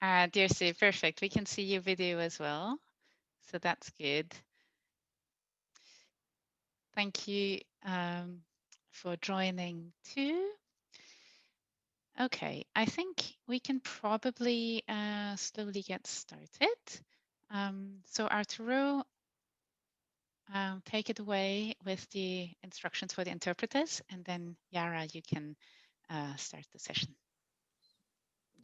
Dear Sue, perfect. We can see your video as well. So that's good. Thank you for joining too. Okay, I think we can probably slowly get started. So Arturo, take it away with the instructions for the interpreters, and then Yara, you can start the session.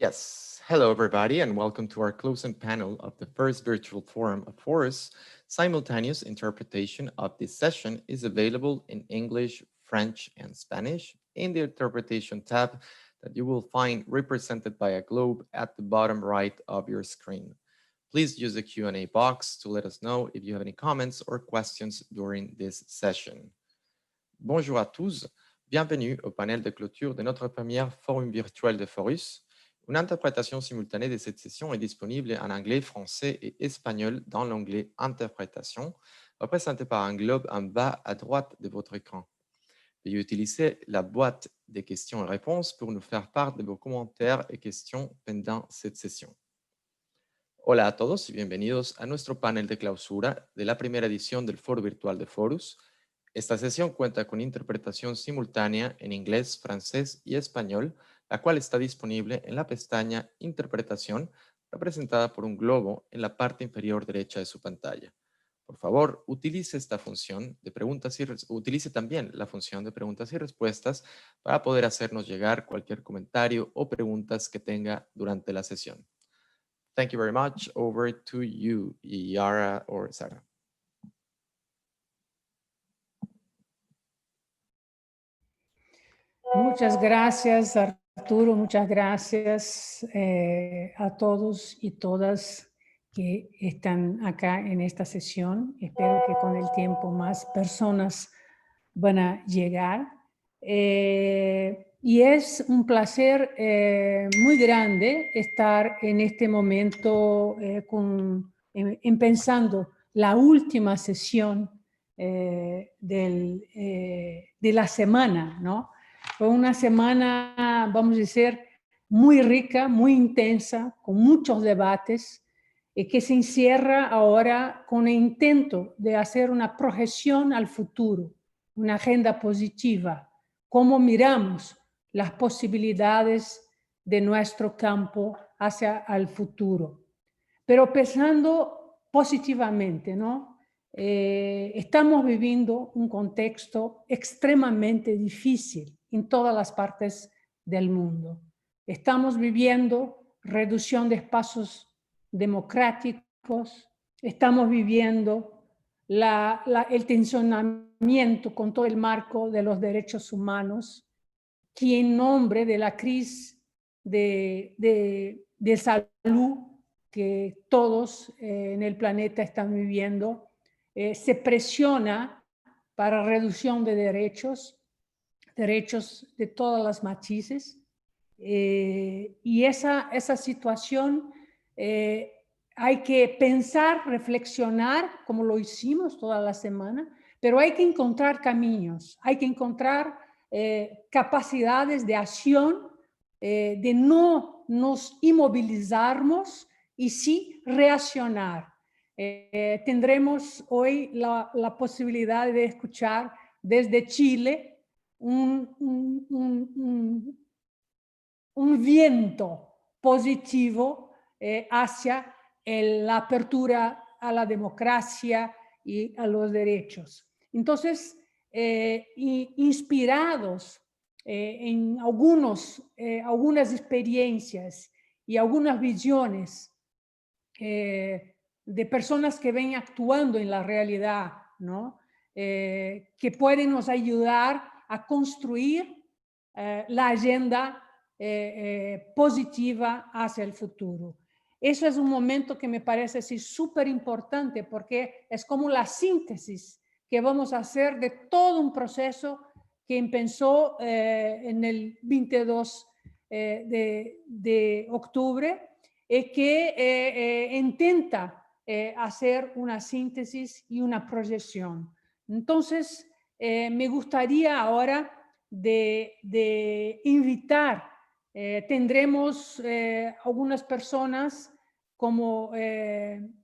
Yes, hello everybody and welcome to our closing panel of the first virtual forum of Forus. Simultaneous interpretation of this session is available in English, French, and Spanish in the interpretation tab that you will find represented by a globe at the bottom right of your screen. Please use the Q&A box to let us know if you have any comments or questions during this session. Bonjour à tous, bienvenue au panel de clôture de notre première forum virtuel de Forus. Une interprétation simultanée de cette session est disponible en anglais, français et espagnol dans l'onglet Interprétation, représenté par un globe en bas à droite de votre écran. Veuillez utiliser la boîte de questions et réponses pour nous faire part de vos commentaires et questions pendant cette session. Hola a todos y bienvenidos a nuestro panel de clausura de la primera edición del Foro Virtual de Forus. Esta sesión cuenta con interpretación simultánea en inglés, francés y español, la cual está disponible en la pestaña Interpretación, representada por un globo en la parte inferior derecha de su pantalla. Por favor, utilice esta función de preguntas y utilice también la función de preguntas y respuestas para poder hacernos llegar cualquier comentario o preguntas que tenga durante la sesión. Thank you very much. Over to you, Yara or Sarah. Muchas gracias, Arturo. Muchas gracias a todos y todas que están acá en esta sesión. Espero que con el tiempo más personas van a llegar. Y es un placer muy grande estar en este momento empezando la última sesión de la semana, ¿no? Fue una semana, vamos a decir, muy rica, muy intensa, con muchos debates, que se encierra ahora con el intento de hacer una proyección al futuro, una agenda positiva, cómo miramos las posibilidades de nuestro campo hacia el futuro. Pero pensando positivamente, ¿no? Estamos viviendo un contexto extremadamente difícil en todas las partes del mundo. Estamos viviendo reducción de espacios democráticos, estamos viviendo el tensionamiento con todo el marco de los derechos humanos, que en nombre de la crisis de salud que todos en el planeta están viviendo, se presiona para reducción de derechos de todas las matices, y esa situación hay que pensar, reflexionar, como lo hicimos toda la semana, pero hay que encontrar caminos, hay que encontrar capacidades de acción, de no nos inmovilizarnos y sí reaccionar. Tendremos hoy la posibilidad de escuchar desde Chile un viento positivo hacia la apertura a la democracia y a los derechos. Entonces, inspirados en algunas experiencias y algunas visiones de personas que ven actuando en la realidad, ¿no? Que pueden nos ayudar a construir la agenda positiva hacia el futuro. Eso es un momento que me parece súper importante porque es como la síntesis que vamos a hacer de todo un proceso que empezó en el 22 de octubre y que intenta hacer una síntesis y una proyección. Entonces, me gustaría ahora de invitar Tendremos algunas personas como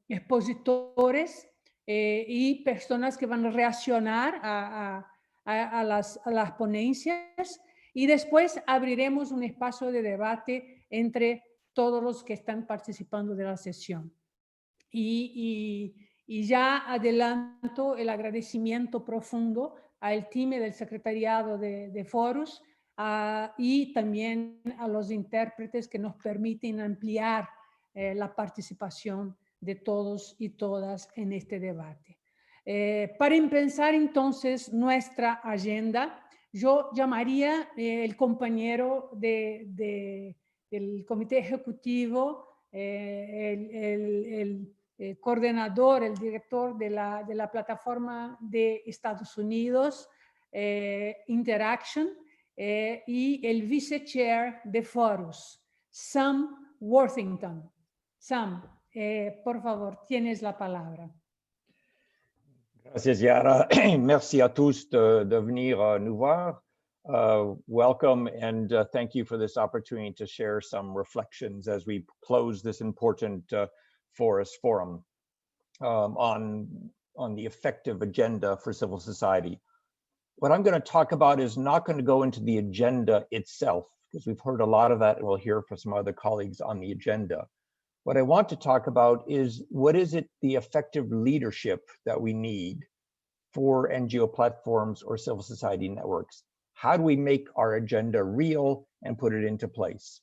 expositores y personas que van a reaccionar a las ponencias, y después abriremos un espacio de debate entre todos los que están participando de la sesión. Y ya adelanto el agradecimiento profundo al team del secretariado de Forus y también a los intérpretes que nos permiten ampliar la participación de todos y todas en este debate. Para empezar entonces nuestra agenda, yo llamaría el compañero del comité ejecutivo, el coordinador, el director de la plataforma de Estados Unidos, Interaction, y el vice-chair de Forus, Sam Worthington. Sam, por favor, tienes la palabra. Gracias, Yara. Merci à tous de venir nous voir. Welcome, and thank you for this opportunity to share some reflections as we close this important Forus Forum on the effective agenda for civil society. What I'm going to talk about is not going to go into the agenda itself, because we've heard a lot of that, and we'll hear from some other colleagues on the agenda. What I want to talk about is what is it the effective leadership that we need for NGO platforms or civil society networks? How do we make our agenda real and put it into place?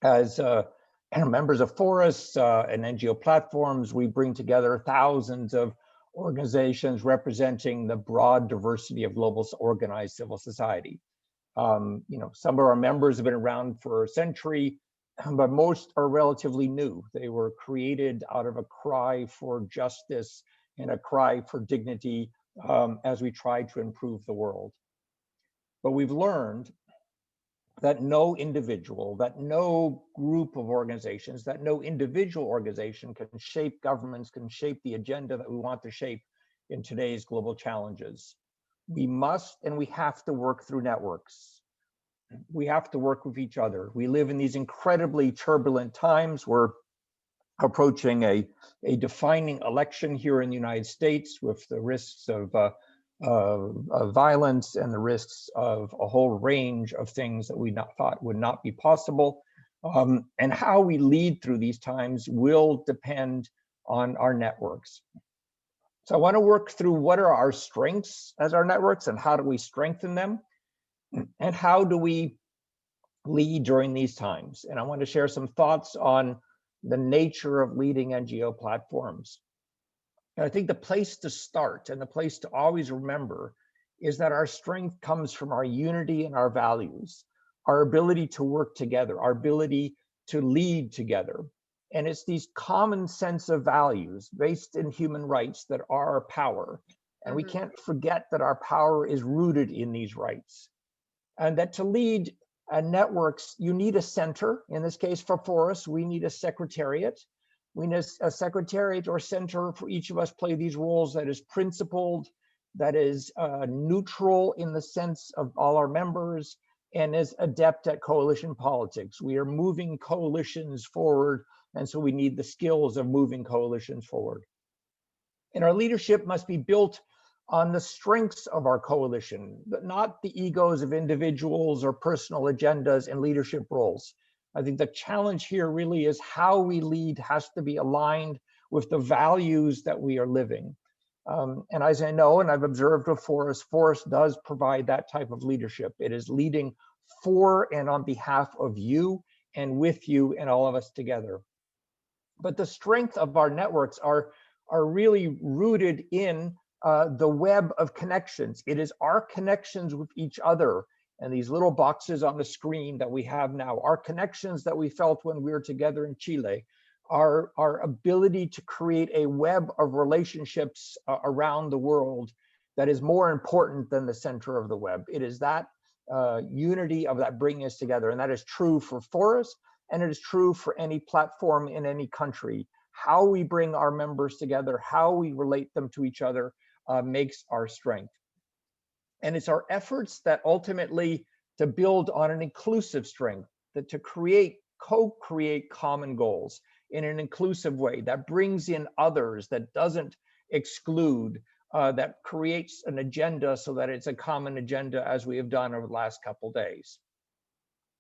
As members of Forus and NGO platforms, we bring together thousands of organizations representing the broad diversity of global organized civil society. You know, some of our members have been around for a century, but most are relatively new. They were created out of a cry for justice and a cry for dignity as we try to improve the world. But we've learned that no individual, that no group of organizations, that no individual organization can shape governments, can shape the agenda that we want to shape in today's global challenges. We must and we have to work through networks. We have to work with each other. We live in these incredibly turbulent times. We're approaching a defining election here in the United States with the risks of violence and the risks of a whole range of things that we thought would not be possible. And how we lead through these times will depend on our networks. So I want to work through what are our strengths as our networks and how do we strengthen them, and how do we lead during these times. And I want to share some thoughts on the nature of leading NGO platforms. And I think the place to start and the place to always remember is that our strength comes from our unity and our values, our ability to work together, our ability to lead together. And it's these common sense of values based in human rights that are our power. And we can't forget that our power is rooted in these rights. And that to lead networks, you need a center. In this case, for Forus, we need a secretariat. We need a secretariat or center for each of us play these roles that is principled, that is neutral in the sense of all our members, and is adept at coalition politics. We are moving coalitions forward, and so we need the skills of moving coalitions forward. And our leadership must be built on the strengths of our coalition, not the egos of individuals or personal agendas and leadership roles. I think the challenge here really is how we lead has to be aligned with the values that we are living. And as I know, and I've observed with Forus, Forus does provide that type of leadership. It is leading for and on behalf of you and with you and all of us together. But the strength of our networks are really rooted in the web of connections. It is our connections with each other and these little boxes on the screen that we have now, our connections that we felt when we were together in Chile, our ability to create a web of relationships around the world that is more important than the center of the web. It is that unity of that bringing us together. And that is true for Forus, and it is true for any platform in any country. How we bring our members together, how we relate them to each other makes our strength. And it's our efforts that ultimately to build on an inclusive strength, that to co-create common goals in an inclusive way that brings in others, that doesn't exclude, that creates an agenda so that it's a common agenda, as we have done over the last couple days.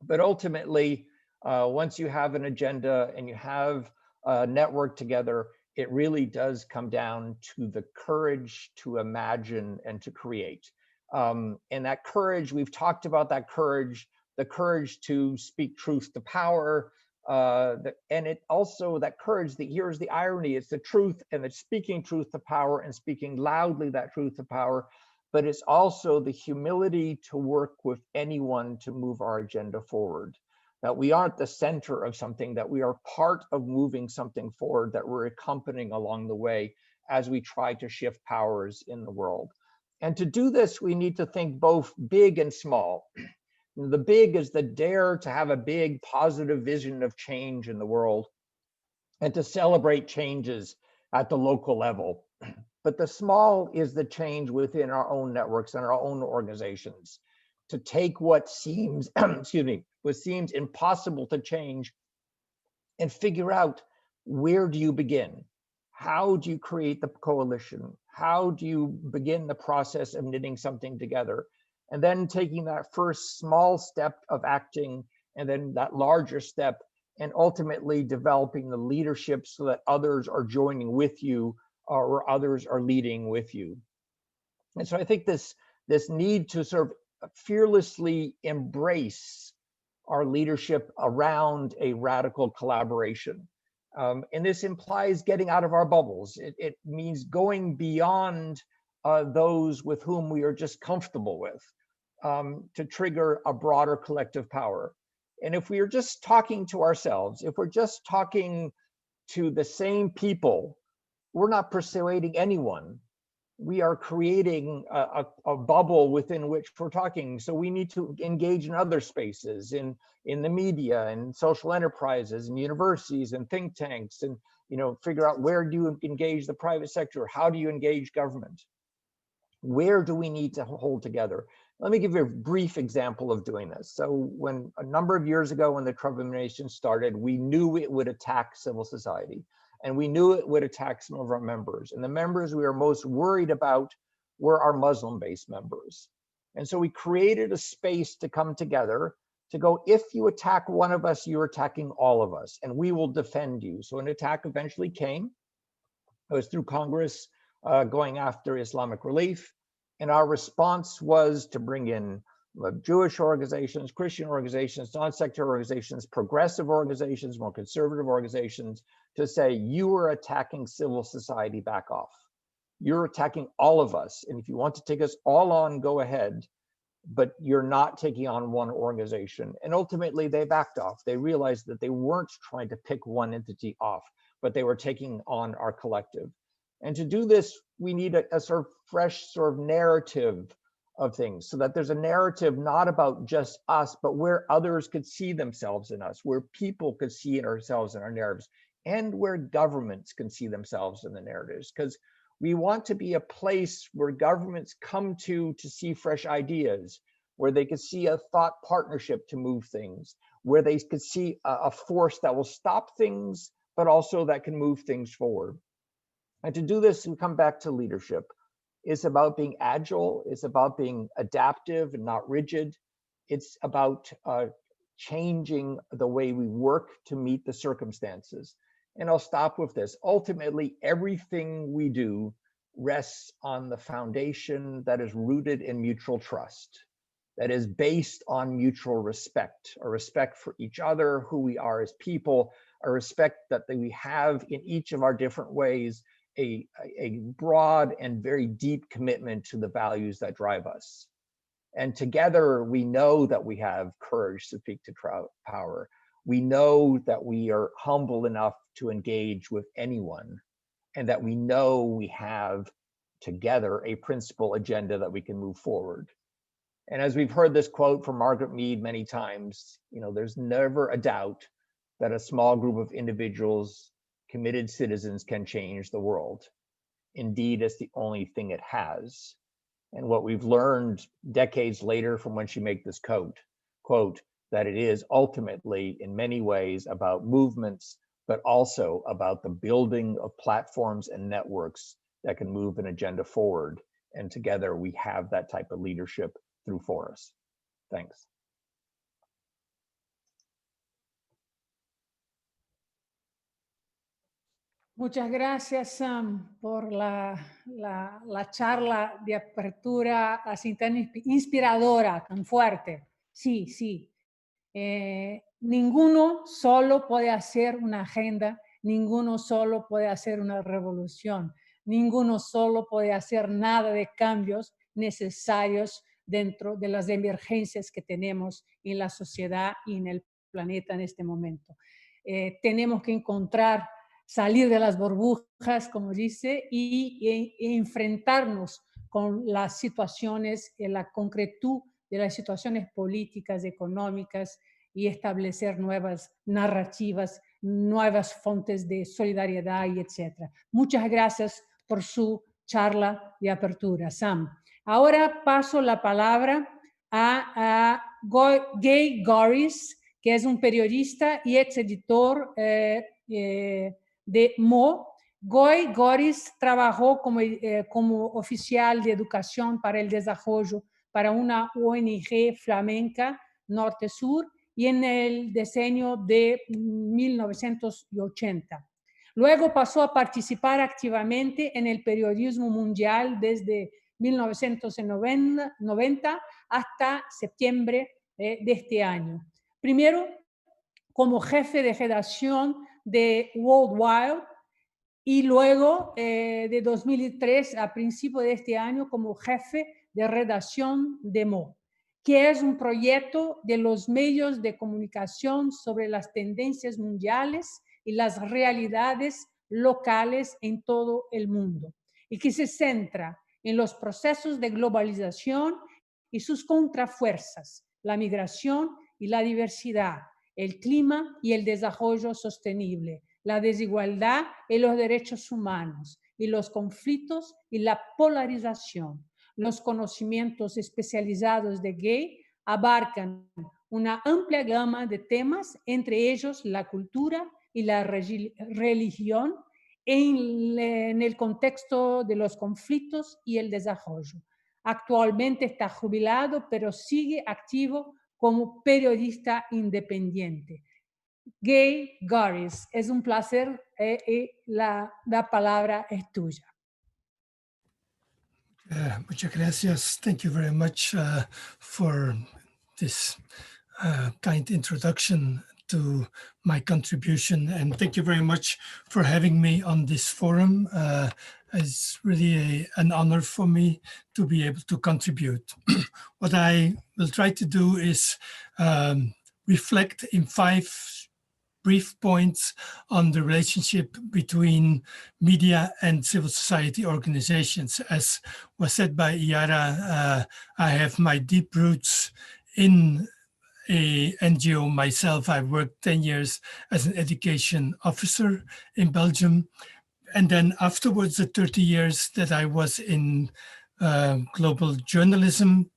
But ultimately, once you have an agenda and you have a network together, it really does come down to the courage to imagine and to create. And that courage, we've talked about that courage, the courage to speak truth to power, and it also, that courage, that here's the irony, it's the truth, and it's speaking truth to power and speaking loudly that truth to power, but it's also the humility to work with anyone to move our agenda forward. That we aren't the center of something, that we are part of moving something forward, that we're accompanying along the way as we try to shift powers in the world. And to do this, we need to think both big and small. The big is the dare to have a big positive vision of change in the world and to celebrate changes at the local level. But the small is the change within our own networks and our own organizations, to take what seems, excuse me, what seems impossible to change and figure out, where do you begin? How do you create the coalition? How do you begin the process of knitting something together? And then taking that first small step of acting, and then that larger step, and ultimately developing the leadership so that others are joining with you, or others are leading with you. And so I think this need to sort of fearlessly embrace our leadership around a radical collaboration. And this implies getting out of our bubbles. It means going beyond those with whom we are just comfortable with, to trigger a broader collective power. And if we are just talking to ourselves, if we're just talking to the same people, we're not persuading anyone. We are creating a bubble within which we're talking. So we need to engage in other spaces, in the media and social enterprises and universities and think tanks, and figure out, where do you engage the private sector? How do you engage government? Where do we need to hold together? Let me give you a brief example of doing this. So when a number of years ago, when the Trump administration started, we knew it would attack civil society. And we knew it would attack some of our members. And the members we were most worried about were our Muslim-based members. And so we created a space to come together to go, if you attack one of us, you're attacking all of us, and we will defend you. So an attack eventually came. It was through Congress going after Islamic Relief. And our response was to bring in Jewish organizations, Christian organizations, non-sectarian organizations, progressive organizations, more conservative organizations, to say, you are attacking civil society, back off. You're attacking all of us. And if you want to take us all on, go ahead, but you're not taking on one organization. And ultimately they backed off. They realized that they weren't trying to pick one entity off, but they were taking on our collective. And to do this, we need a sort of fresh sort of narrative of things, so that there's a narrative not about just us, but where others could see themselves in us, where people could see ourselves in our narratives, and where governments can see themselves in the narratives. Because we want to be a place where governments come to see fresh ideas, where they could see a thought partnership to move things, where they could see a force that will stop things, but also that can move things forward. And to do this, we come back to leadership. It's about being agile. It's about being adaptive and not rigid. It's about changing the way we work to meet the circumstances. And I'll stop with this. Ultimately, everything we do rests on the foundation that is rooted in mutual trust, that is based on mutual respect, a respect for each other, who we are as people, a respect that we have in each of our different ways, a broad and very deep commitment to the values that drive us. And together, we know that we have courage to speak to power. We know that we are humble enough to engage with anyone, and that we know we have together a principal agenda that we can move forward. And as we've heard this quote from Margaret Mead many times, there's never a doubt that a small group of individuals, committed citizens, can change the world. Indeed, it's the only thing it has. And what we've learned decades later from when she made this quote, that it is ultimately, in many ways, about movements, but also about the building of platforms and networks that can move an agenda forward. And together we have that type of leadership through Forus. Thanks. Muchas gracias, Sam, por la charla de apertura así tan inspiradora, tan fuerte. Sí, sí. Ninguno solo puede hacer una agenda, ninguno solo puede hacer una revolución, ninguno solo puede hacer nada de cambios necesarios dentro de las emergencias que tenemos en la sociedad y en el planeta en este momento. Tenemos que salir de las burbujas, como dice, y enfrentarnos con las situaciones, la concretud de las situaciones políticas, económicas, y establecer nuevas narrativas, nuevas fuentes de solidaridad y etcétera. Muchas gracias por su charla de apertura, Sam. Ahora paso la palabra a Gay Goris, que es un periodista y ex editor de Mo. Guy Goris trabajó como oficial de educación para el desarrollo para una ONG flamenca norte-sur y en el decenio de 1980. Luego pasó a participar activamente en el periodismo mundial desde 1990 hasta septiembre de este año. Primero, como jefe de redacción de Worldwide, y luego de 2003 a principio de este año como jefe de redacción de Mo, que es un proyecto de los medios de comunicación sobre las tendencias mundiales y las realidades locales en todo el mundo, y que se centra en los procesos de globalización y sus contrafuerzas, la migración y la diversidad, el clima y el desarrollo sostenible, la desigualdad y los derechos humanos, y los conflictos y la polarización. Los conocimientos especializados de Gay abarcan una amplia gama de temas, entre ellos la cultura y la religión, en el contexto de los conflictos y el desarrollo. Actualmente está jubilado, pero sigue activo como periodista independiente. Gay Goris, es un placer y la palabra es tuya. Muchas gracias. Thank you very much for this kind introduction to my contribution, and thank you very much for having me on this forum. It's really an honor for me to be able to contribute. What I will try to do is reflect in 5 brief points on the relationship between media and civil society organizations. As was said by Iara, I have my deep roots in a NGO myself. I worked 10 years as an education officer in Belgium. And then afterwards, the 30 years that I was in global journalism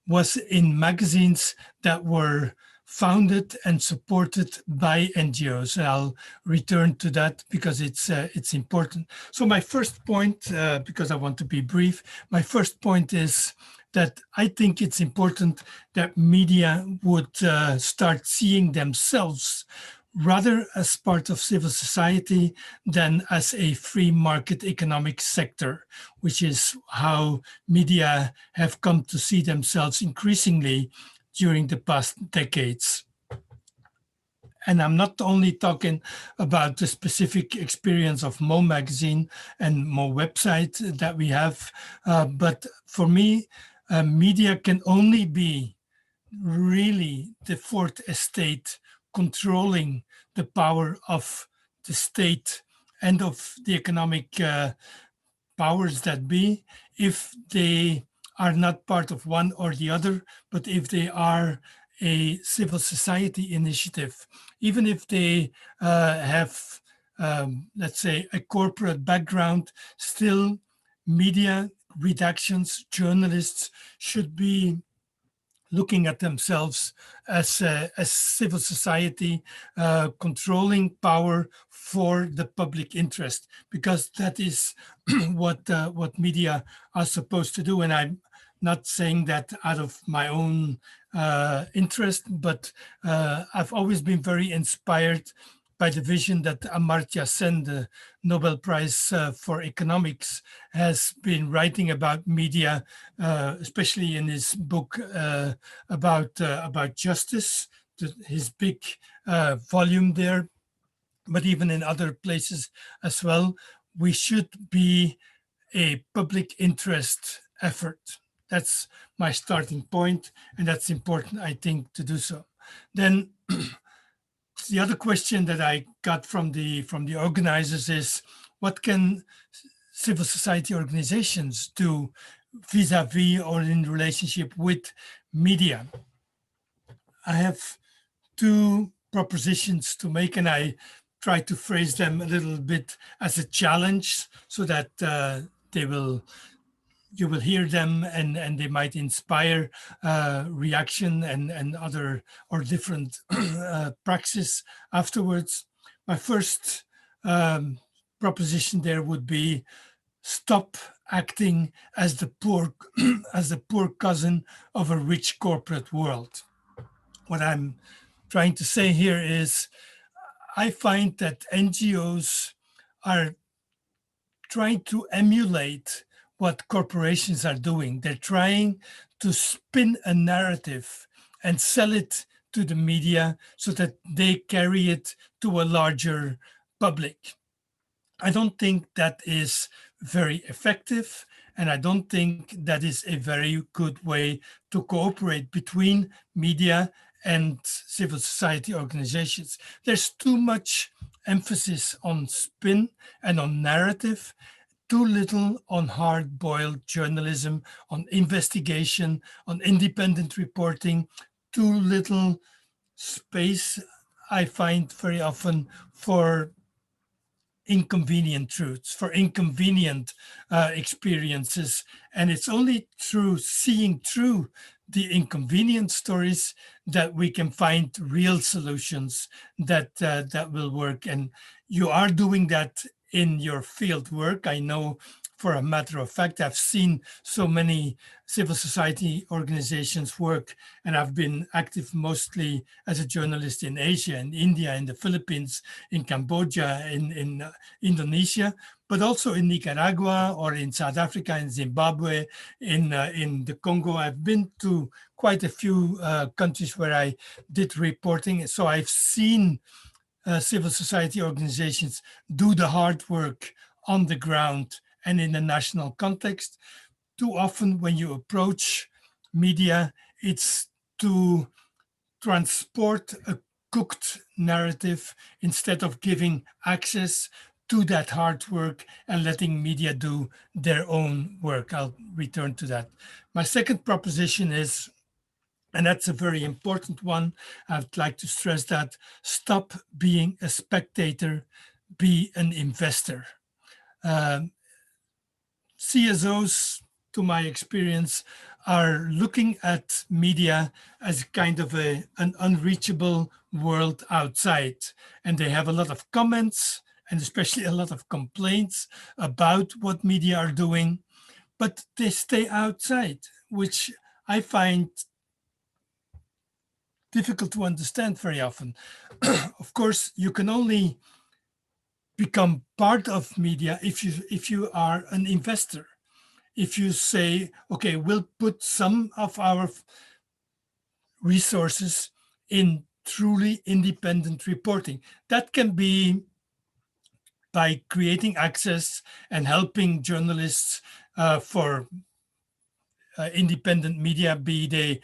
was in magazines that were founded and supported by NGOs. And I'll return to that because it's important. So my first point, because I want to be brief, my first point is that I think it's important that media would start seeing themselves rather as part of civil society than as a free market economic sector, which is how media have come to see themselves increasingly during the past decades. And I'm not only talking about the specific experience of Mo magazine and Mo website that we have, but for me, media can only be really the fourth estate controlling the power of the state and of the economic powers that be if they are not part of one or the other, but if they are a civil society initiative, even if they have, let's say, a corporate background, still media redactions, journalists should be looking at themselves as civil society, controlling power for the public interest, because that is what media are supposed to do. And I'm not saying that out of my own interest, but I've always been very inspired by the vision that Amartya Sen, the Nobel Prize for Economics, has been writing about media, especially in his book about justice, his big volume there, but even in other places as well. We should be a public interest effort. That's my starting point, and that's important, I think, to do so. Then the other question that I got from the organizers is, what can civil society organizations do vis-a-vis or in relationship with media? I have two propositions to make, and I try to phrase them a little bit as a challenge so that you will hear them and they might inspire reaction and other or different praxis afterwards. My first proposition there would be, stop acting as the poor as the poor cousin of a rich corporate world. What I'm trying to say here is, I find that NGOs are trying to emulate what corporations are doing. They're trying to spin a narrative and sell it to the media so that they carry it to a larger public. I don't think that is very effective, and I don't think that is a very good way to cooperate between media and civil society organizations. There's too much emphasis on spin and on narrative, too little on hard-boiled journalism, on investigation, on independent reporting, too little space, I find very often, for inconvenient truths, for inconvenient experiences. And it's only through seeing through the inconvenient stories that we can find real solutions that that will work. And you are doing that in your field work. I know for a matter of fact, I've seen so many civil society organizations work, and I've been active mostly as a journalist in Asia, in India, in the Philippines, in Cambodia, in Indonesia, but also in Nicaragua or in South Africa, in Zimbabwe, in the Congo. I've been to quite a few countries where I did reporting. So I've seen civil society organizations do the hard work on the ground and in a national context. Too often when you approach media, it's to transport a cooked narrative instead of giving access to that hard work and letting media do their own work. I'll return to that. My second proposition is, and that's a very important one, I'd like to stress that, stop being a spectator, be an investor. CSOs, to my experience, are looking at media as kind of an unreachable world outside. And they have a lot of comments and especially a lot of complaints about what media are doing, but they stay outside, which I find difficult to understand very often. Of course, you can only become part of media if you are an investor. If you say, okay, we'll put some of our resources in truly independent reporting. That can be by creating access and helping journalists for independent media, be they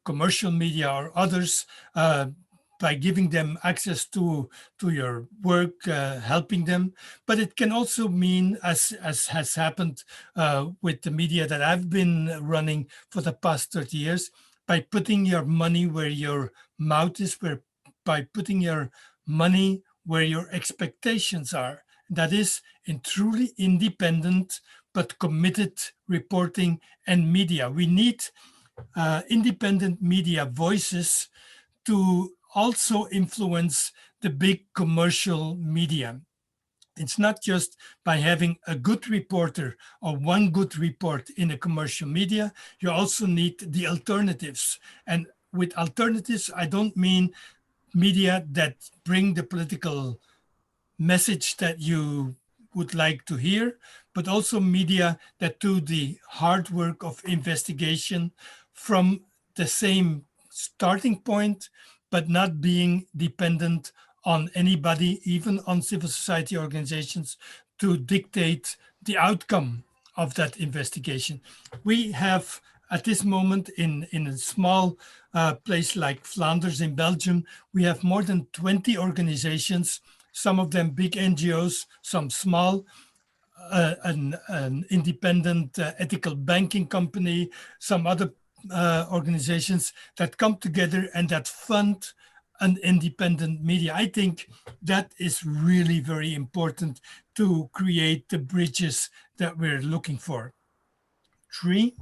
commercial media or others, by giving them access to your work, helping them. But it can also mean, as has happened with the media that I've been running for the past 30 years, by putting your money where your mouth is, by putting your money where your expectations are. That is, in truly independent but committed reporting and media. We need independent media voices to also influence the big commercial media. It's not just by having a good reporter or one good report in a commercial media, you also need the alternatives. And with alternatives, I don't mean media that bring the political message that you would like to hear, but also media that do the hard work of investigation from the same starting point, but not being dependent on anybody, even on civil society organizations, to dictate the outcome of that investigation. We have at this moment in a small place like Flanders in Belgium, we have more than 20 organizations, some of them big NGOs, some small, an independent ethical banking company, some other organizations that come together and that fund an independent media. I think that is really very important to create the bridges that we're looking for. 3,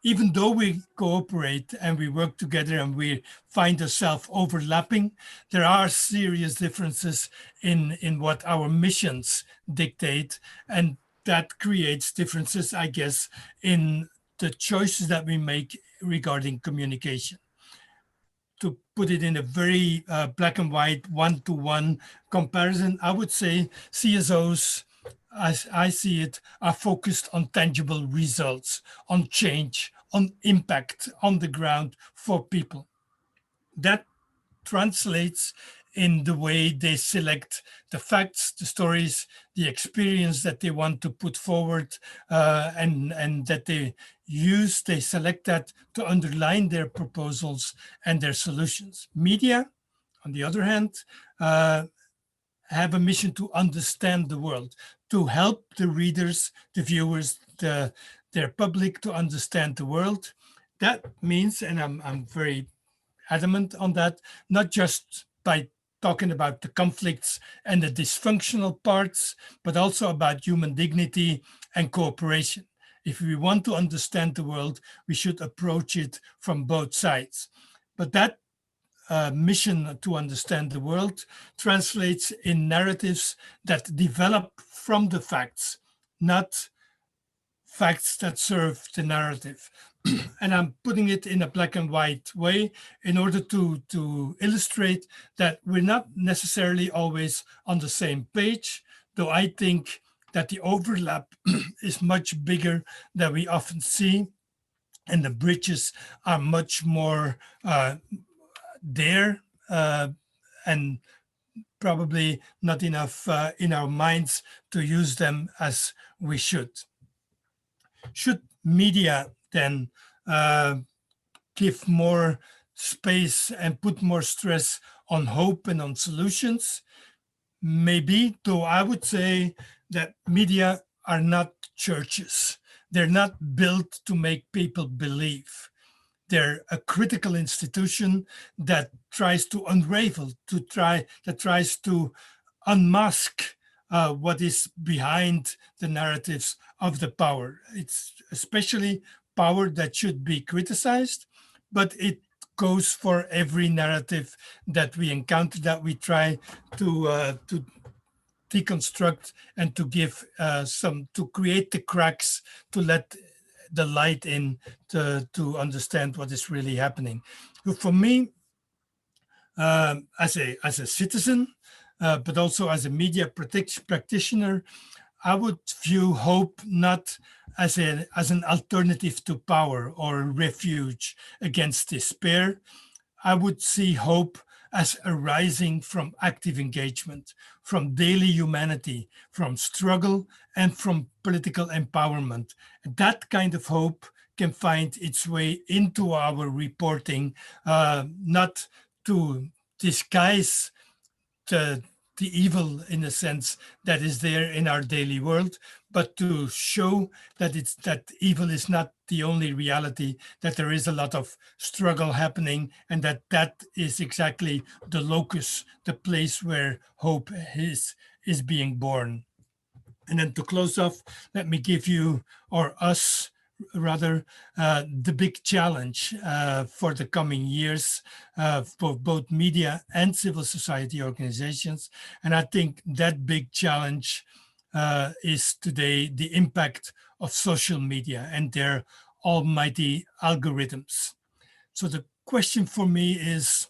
even though we cooperate and we work together and we find ourselves overlapping, there are serious differences in what our missions dictate. And that creates differences, I guess, in the choices that we make regarding communication. To put it in a very black and white, one-to-one comparison, I would say CSOs, as I see it, are focused on tangible results, on change, on impact on the ground for people. That translates in the way they select the facts, the stories, the experience that they want to put forward, and that they select that to underline their proposals and their solutions. Media, on the other hand, have a mission to understand the world, to help the readers, the viewers, their public to understand the world. That means, and I'm very adamant on that, not just by talking about the conflicts and the dysfunctional parts, but also about human dignity and cooperation. If we want to understand the world, we should approach it from both sides. But that mission to understand the world translates in narratives that develop from the facts, not facts that serve the narrative. And I'm putting it in a black and white way in order to illustrate that we're not necessarily always on the same page, though I think that the overlap is much bigger than we often see, and the bridges are much more there, and probably not enough in our minds to use them as we should. Should media then give more space and put more stress on hope and on solutions? Maybe, though I would say that media are not churches. They're not built to make people believe. They're a critical institution that tries to unravel, that tries to unmask what is behind the narratives of the power. It's especially power that should be criticized, but it goes for every narrative that we encounter, that we try to deconstruct and to give to create the cracks, to let the light in, to understand what is really happening. For me, as a citizen, but also as a media practitioner, I would view hope not as an alternative to power or a refuge against despair. I would see hope as arising from active engagement, from daily humanity, from struggle, and from political empowerment. That kind of hope can find its way into our reporting, not to disguise the evil, in a sense, that is there in our daily world, but to show that evil is not the only reality, that there is a lot of struggle happening, and that is exactly the locus, the place where hope is being born. And then to close off, let me give you, or us, rather the big challenge for the coming years for both media and civil society organizations. And I think that big challenge is today the impact of social media and their almighty algorithms. So the question for me is,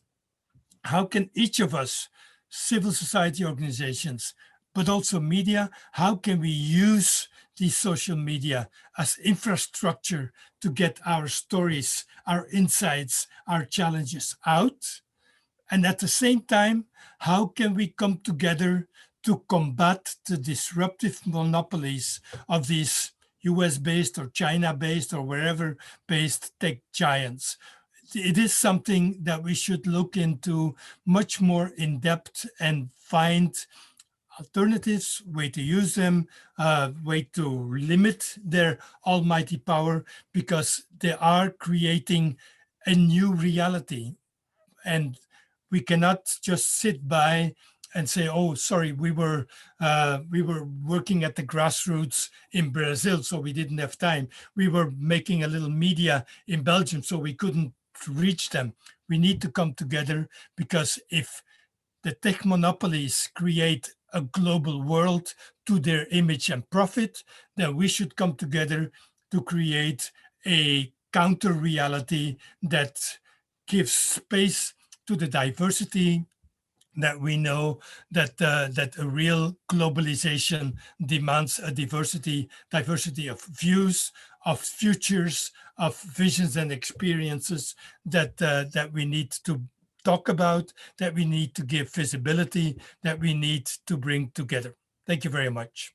how can each of us, civil society organizations, but also media, how can we use these social media as infrastructure to get our stories, our insights, our challenges out? And at the same time, how can we come together to combat the disruptive monopolies of these US-based or China-based or wherever-based tech giants? It is something that we should look into much more in depth and find alternatives, way to use them, way to limit their almighty power, because they are creating a new reality. And we cannot just sit by and say, "Oh, sorry, we were working at the grassroots in Brazil, so we didn't have time. We were making a little media in Belgium, so we couldn't reach them." We need to come together, because if the tech monopolies create a global world to their image and profit, then we should come together to create a counter reality that gives space to the diversity that we know that that a real globalization demands a diversity of views, of futures, of visions and experiences that that we need to talk about, that we need to give visibility, that we need to bring together. Thank you very much.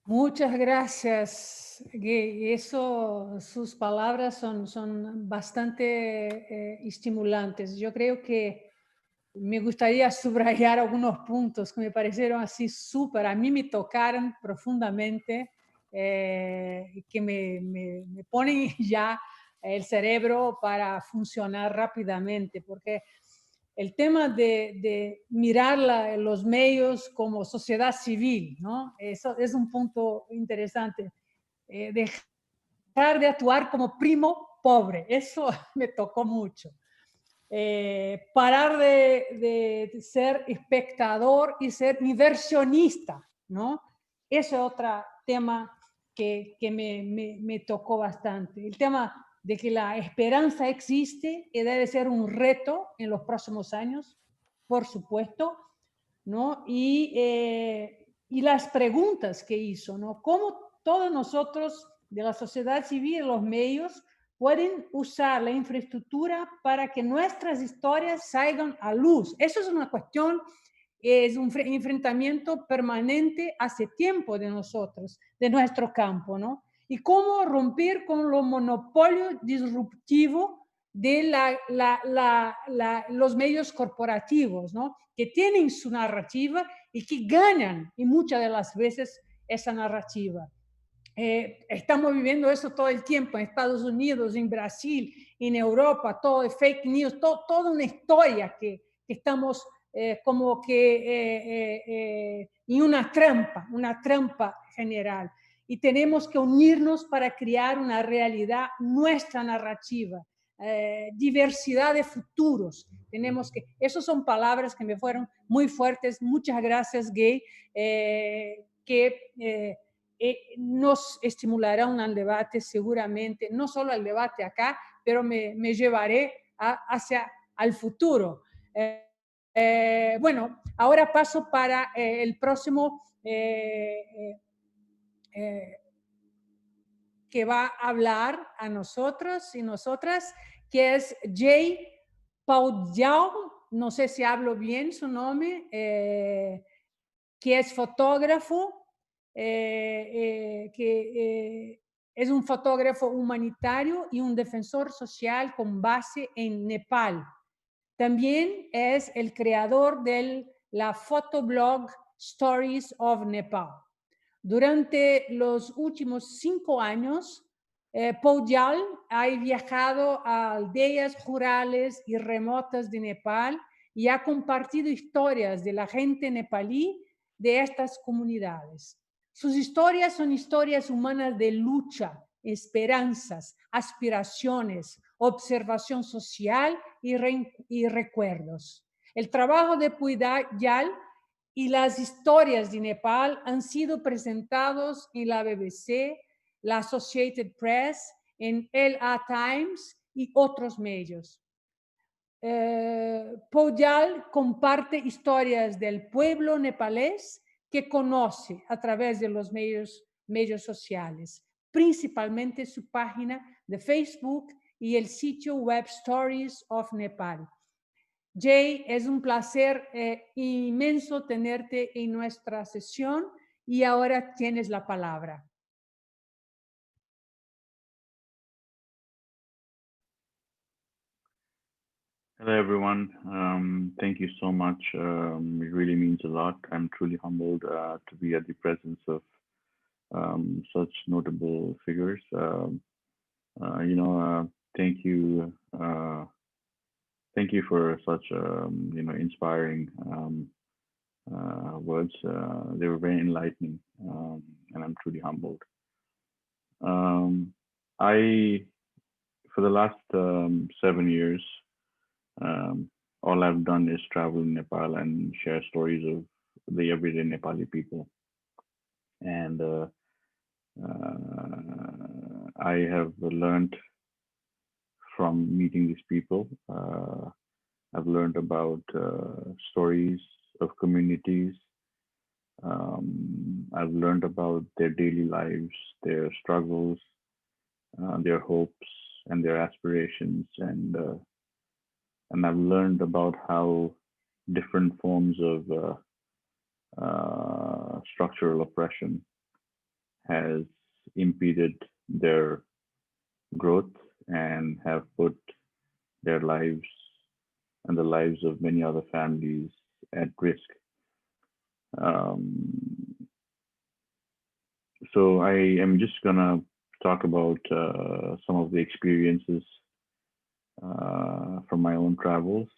Muchas gracias, Gay. Eso, sus palabras son bastante estimulantes. Yo creo que me gustaría subrayar algunos puntos que me parecieron así súper, a mí me tocaron profundamente, que me ponen ya el cerebro para funcionar rápidamente, porque el tema de mirar los medios como sociedad civil, ¿no? Eso es un punto interesante. Dejar de actuar como primo pobre, eso me tocó mucho. Parar de ser espectador y ser inversionista, ¿no? Ese es otro tema que me tocó bastante. El tema de que la esperanza existe y debe ser un reto en los próximos años, por supuesto, ¿no? Y las preguntas que hizo, ¿no? ¿Cómo todos nosotros de la sociedad civil, los medios, pueden usar la infraestructura para que nuestras historias salgan a luz? Eso es una cuestión, es un enfrentamiento permanente hace tiempo de nosotros, de nuestro campo, ¿no? Y cómo romper con los monopolios disruptivos de los medios corporativos, ¿no? Que tienen su narrativa y que ganan, y muchas de las veces, esa narrativa. Estamos viviendo eso todo el tiempo en Estados Unidos, en Brasil, en Europa, todo es fake news, toda una historia que estamos como que en una trampa general. Y tenemos que unirnos para crear una realidad, nuestra narrativa, diversidad de futuros. Tenemos que, esas son palabras que me fueron muy fuertes. Muchas gracias, Gay, que nos estimularán al debate seguramente, no solo al debate acá, pero me llevaré hacia el futuro. Bueno, ahora paso para el próximo que va a hablar a nosotros y nosotras, que es Jay Paudiao, no sé si hablo bien su nombre, que es fotógrafo, que es un fotógrafo humanitario y un defensor social con base en Nepal. También es el creador de la fotoblog Stories of Nepal. Durante los últimos 5 años, Paudial ha viajado a aldeas rurales y remotas de Nepal y ha compartido historias de la gente nepalí de estas comunidades. Sus historias son historias humanas de lucha, esperanzas, aspiraciones, observación social y recuerdos. El trabajo de Puyal y las historias de Nepal han sido presentados en la BBC, la Associated Press, en LA Times y otros medios. Puyal comparte historias del pueblo nepalés que conoce a través de los medios sociales, principalmente su página de Facebook y el sitio web Stories of Nepal. Jay, es un placer inmenso tenerte en nuestra sesión y ahora tienes la palabra. Hello, everyone. Thank you so much. It really means a lot. I'm truly humbled to be at the presence of such notable figures. Thank you. Thank you for such inspiring words. They were very enlightening, and I'm truly humbled. For the last 7 years, all I've done is travel in Nepal and share stories of the everyday Nepali people. And I have learned from meeting these people. I've learned about stories of communities. I've learned about their daily lives, their struggles, their hopes, and their aspirations, and I've learned about how different forms of structural oppression has impeded their growth and have put their lives and the lives of many other families at risk. So I am just gonna talk about some of the experiences from my own travels,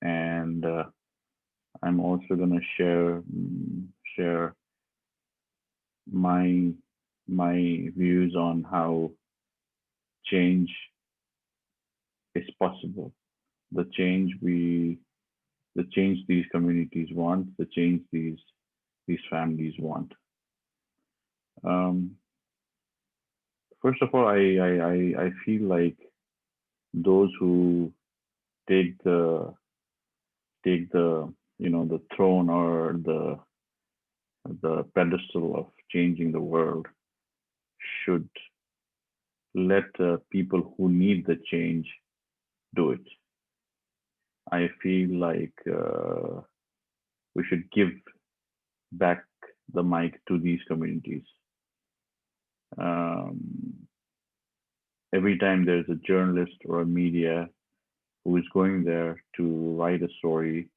and I'm also gonna share my views on how change is possible, the change these communities want, the change these families want. First of all, I feel like those who take the the throne or the pedestal of changing the world should let people who need the change do it. I feel like we should give back the mic to these communities. Every time there's a journalist or a media who is going there to write a story,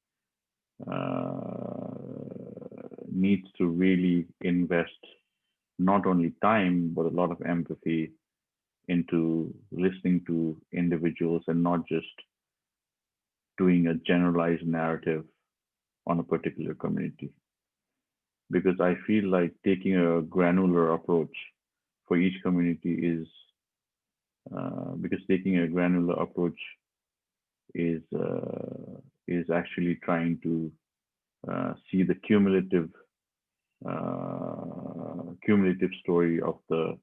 needs to really invest not only time, but a lot of empathy into listening to individuals and not just doing a generalized narrative on a particular community. Because I feel like taking a granular approach for each community is actually trying to see the cumulative story of the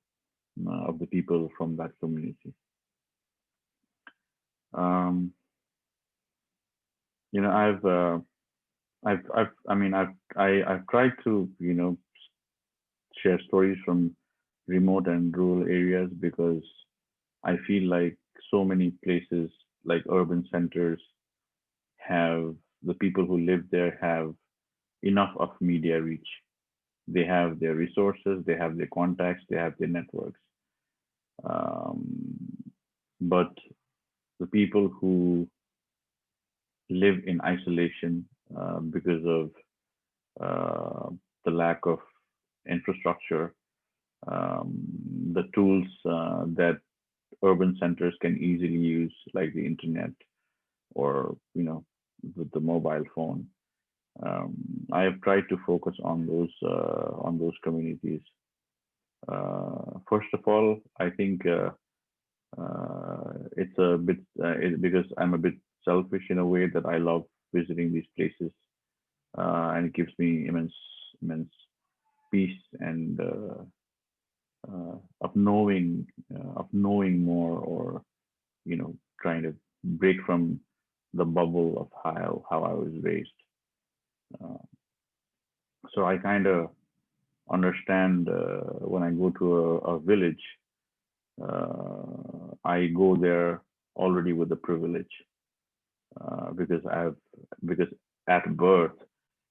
people from that community. I've tried to share stories from remote and rural areas because I feel like so many places like urban centers have the people who live there have enough of media reach. They have their resources, they have their contacts, they have their networks. But the people who live in isolation because of the lack of infrastructure, the tools that urban centers can easily use, like the internet or the mobile phone, I have tried to focus on those communities. First of all, I think it's a bit because I'm a bit selfish in a way that I love visiting these places, and it gives me immense peace and of knowing more, or trying to break from the bubble of how I was raised. Uh, so I kind of understand when I go to a village, I go there already with the privilege, because at birth,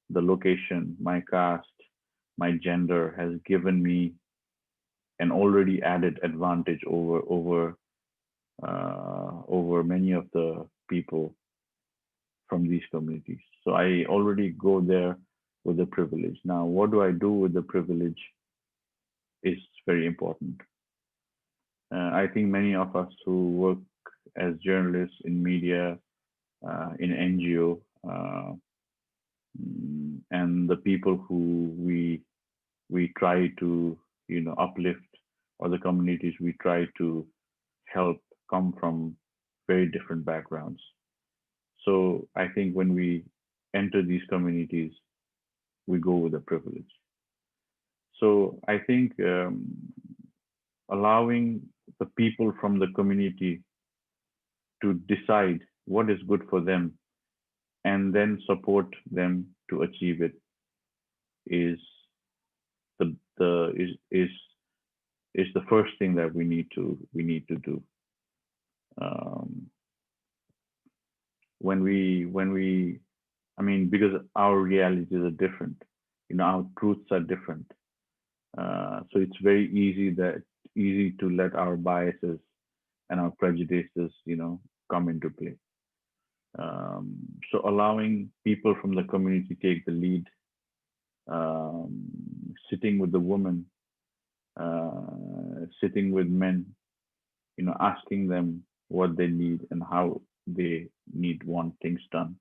the location, my caste, my gender has given me an already added advantage over many of the people from these communities. So I already go there with the privilege. Now, what do I do with the privilege is very important. I think many of us who work as journalists in media, in NGO, and the people who we try to uplift, or the communities we try to help, come from very different backgrounds. So I think when we enter these communities, we go with a privilege. So I think allowing the people from the community to decide what is good for them and then support them to achieve it is the is the first thing that we need to do. Um, when we I mean, because our realities are different, our truths are different. So it's very easy to let our biases and our prejudices, come into play. So allowing people from the community take the lead, sitting with the women, sitting with men, asking them what they need and how they want things done,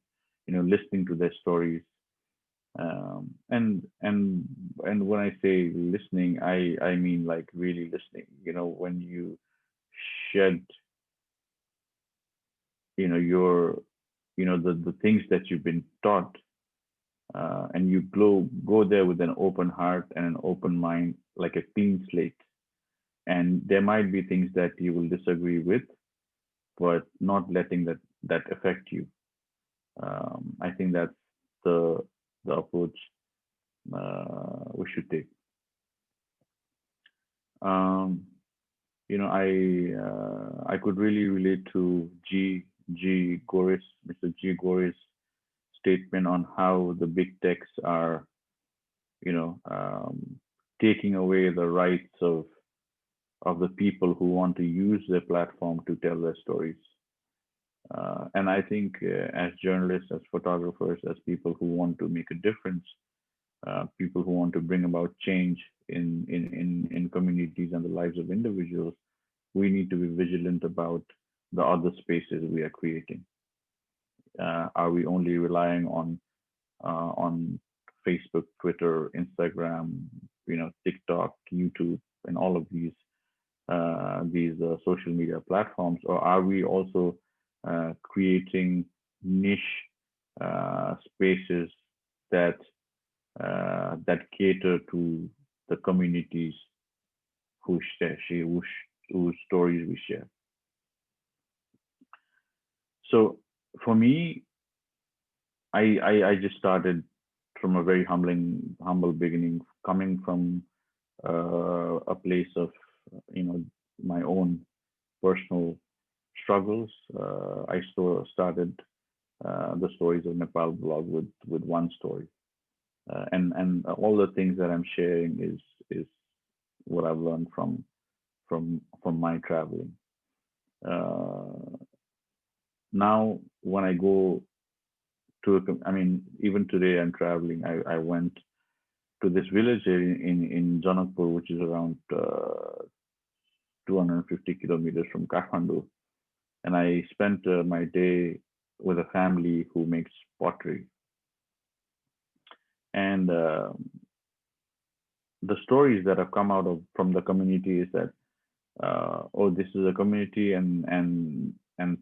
listening to their stories. And when I say listening, I mean like really listening. When you shed, your, the things that you've been taught, and you go there with an open heart and an open mind, like a clean slate. And there might be things that you will disagree with, but not letting that affect you. I think that's the approach we should take. I could really relate to Mr. G. Gore's statement on how the big techs are, taking away the rights of the people who want to use their platform to tell their stories. And I think as journalists, as photographers, as people who want to make a difference, people who want to bring about change in communities and the lives of individuals, we need to be vigilant about the other spaces we are creating. Are we only relying on Facebook, Twitter, Instagram, TikTok, YouTube, and all of these social media platforms, or are we also creating niche spaces that cater to the communities whose stories we share? So for me, I just started from a very humble beginning, coming from a place of my own personal struggles. I started the stories of Nepal blog with one story, and all the things that I'm sharing is what I've learned from my traveling. Now, when I go I mean, even today I'm traveling. I went to this village in Janakpur, which is around 250 kilometers from Kathmandu, and I spent my day with a family who makes pottery. And the stories that have come out of from the community is that, oh, this is a community, and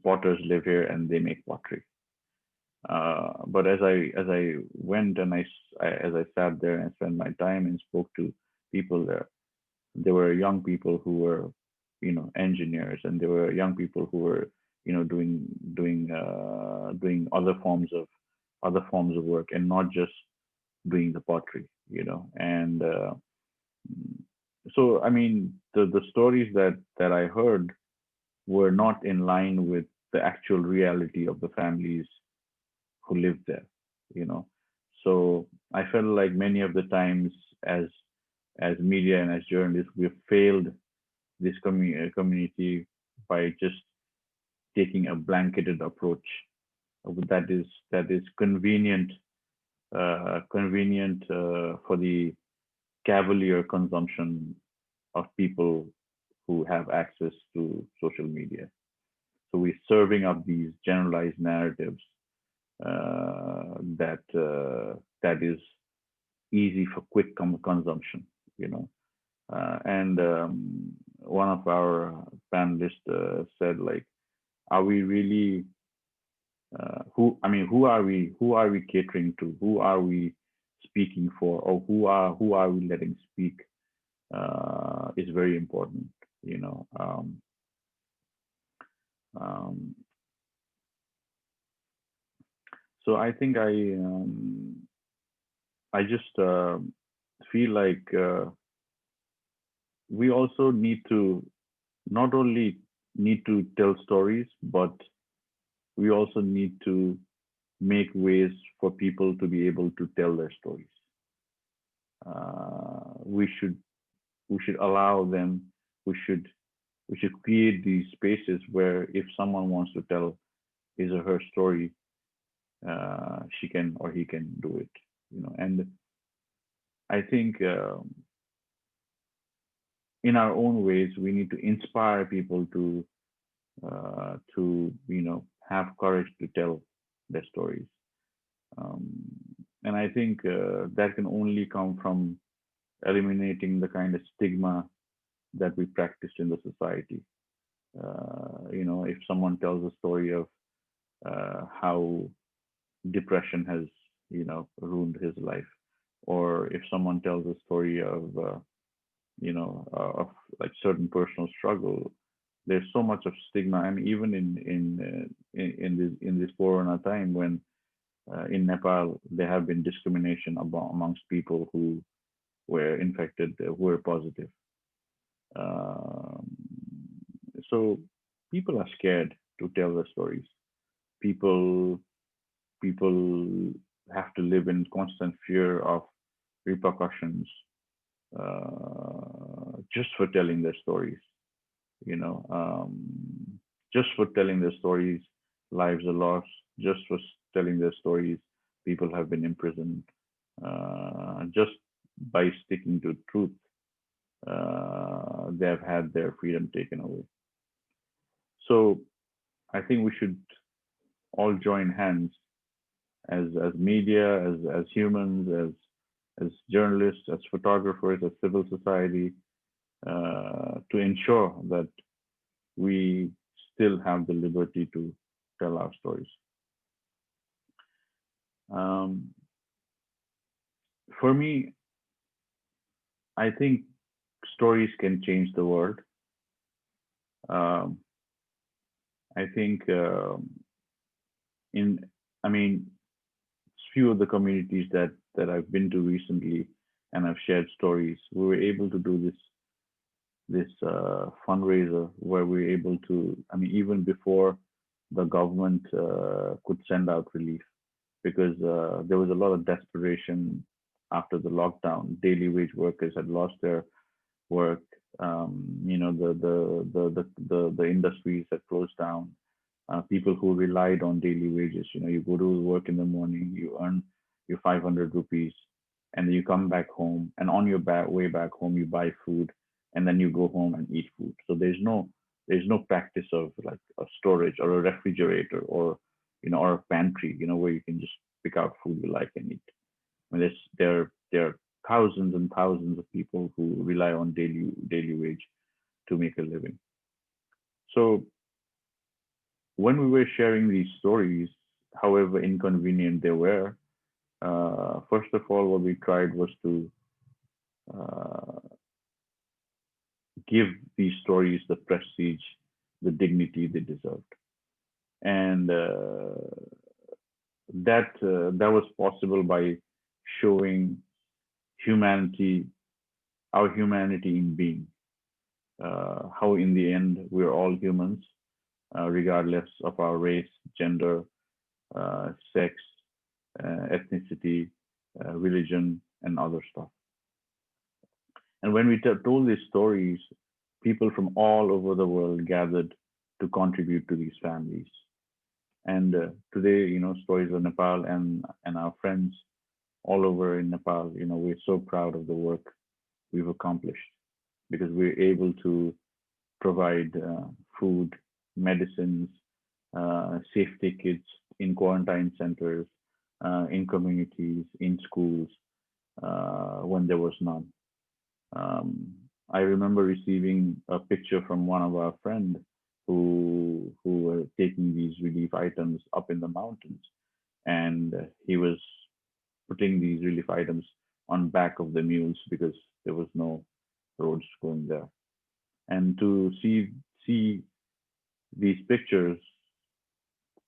potters live here and they make pottery. But as I went and as I sat there and spent my time and spoke to people there were young people who were, engineers, and there were young people who were, doing other forms of work, and not just doing the pottery, and so I mean the stories that I heard were not in line with the actual reality of the families who lived there, you know. So I felt like many of the times as media and as journalists, we've failed this community by just taking a blanketed approach that is convenient for the cavalier consumption of people who have access to social media. So we're serving up these generalized narratives that is easy for quick consumption, you know. And one of our panelists said, like, are we really who are we catering to? Who are we speaking for? Or who are we letting speak? Is very important, you know. Um, so I think I just feel like we also need to not only need to tell stories, but we also need to make ways for people to be able to tell their stories. We should allow them. We should create these spaces where if someone wants to tell his or her story, she can or he can do it. You know, and I think in our own ways we need to inspire people to have courage to tell their stories. Um, and I think that can only come from eliminating the kind of stigma that we practiced in the society. If someone tells a story of how depression has, ruined his life, or if someone tells a story of like certain personal struggle, there's so much of stigma, and even in this corona time when in Nepal there have been discrimination amongst people who were infected, who were positive. Um, so people are scared to tell their stories. People people have to live in constant fear of repercussions just for telling their stories. You know, just for telling their stories, lives are lost. Just for telling their stories, people have been imprisoned. Just by sticking to truth, they have had their freedom taken away. So I think we should all join hands as media, as humans, as journalists, as photographers, as civil society, to ensure that we still have the liberty to tell our stories. Um, for me, I think stories can change the world. Um, I think in, I mean, few of the communities that I've been to recently, and I've shared stories, we were able to do this fundraiser where we were able to, I mean, even before the government could send out relief, because there was a lot of desperation after the lockdown. Daily wage workers had lost their work. The industries had closed down. People who relied on daily wages. You go to work in the morning, you earn your 500 rupees, and then you come back home, and on your way back home, you buy food, and then you go home and eat food. So there's no practice of like a storage or a refrigerator or or a pantry, where you can just pick out food you like and eat. I mean, there are thousands and thousands of people who rely on daily wage to make a living. So when we were sharing these stories, however inconvenient they were, first of all, what we tried was to uh, give these stories the prestige, the dignity they deserved, and that was possible by showing humanity, our humanity in being. How in the end we're all humans, regardless of our race, gender, sex, ethnicity, religion, and other stuff. And when we told these stories, people from all over the world gathered to contribute to these families. And today, Stories of Nepal and our friends all over in Nepal, we're so proud of the work we've accomplished because we're able to provide food, medicines, safety kits in quarantine centers, in communities, in schools, when there was none. I remember receiving a picture from one of our friends who were taking these relief items up in the mountains, and he was putting these relief items on back of the mules because there was no roads going there. And to see these pictures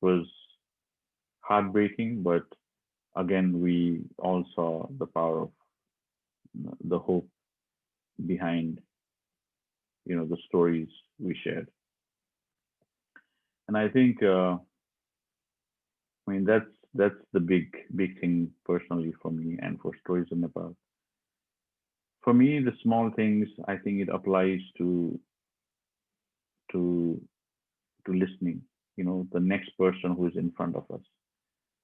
was heartbreaking, but again, we all saw the power of the hope behind, the stories we shared. And I think, that's the big thing personally for me and for Stories of Nepal. For me, the small things, I think it applies to listening. The next person who is in front of us.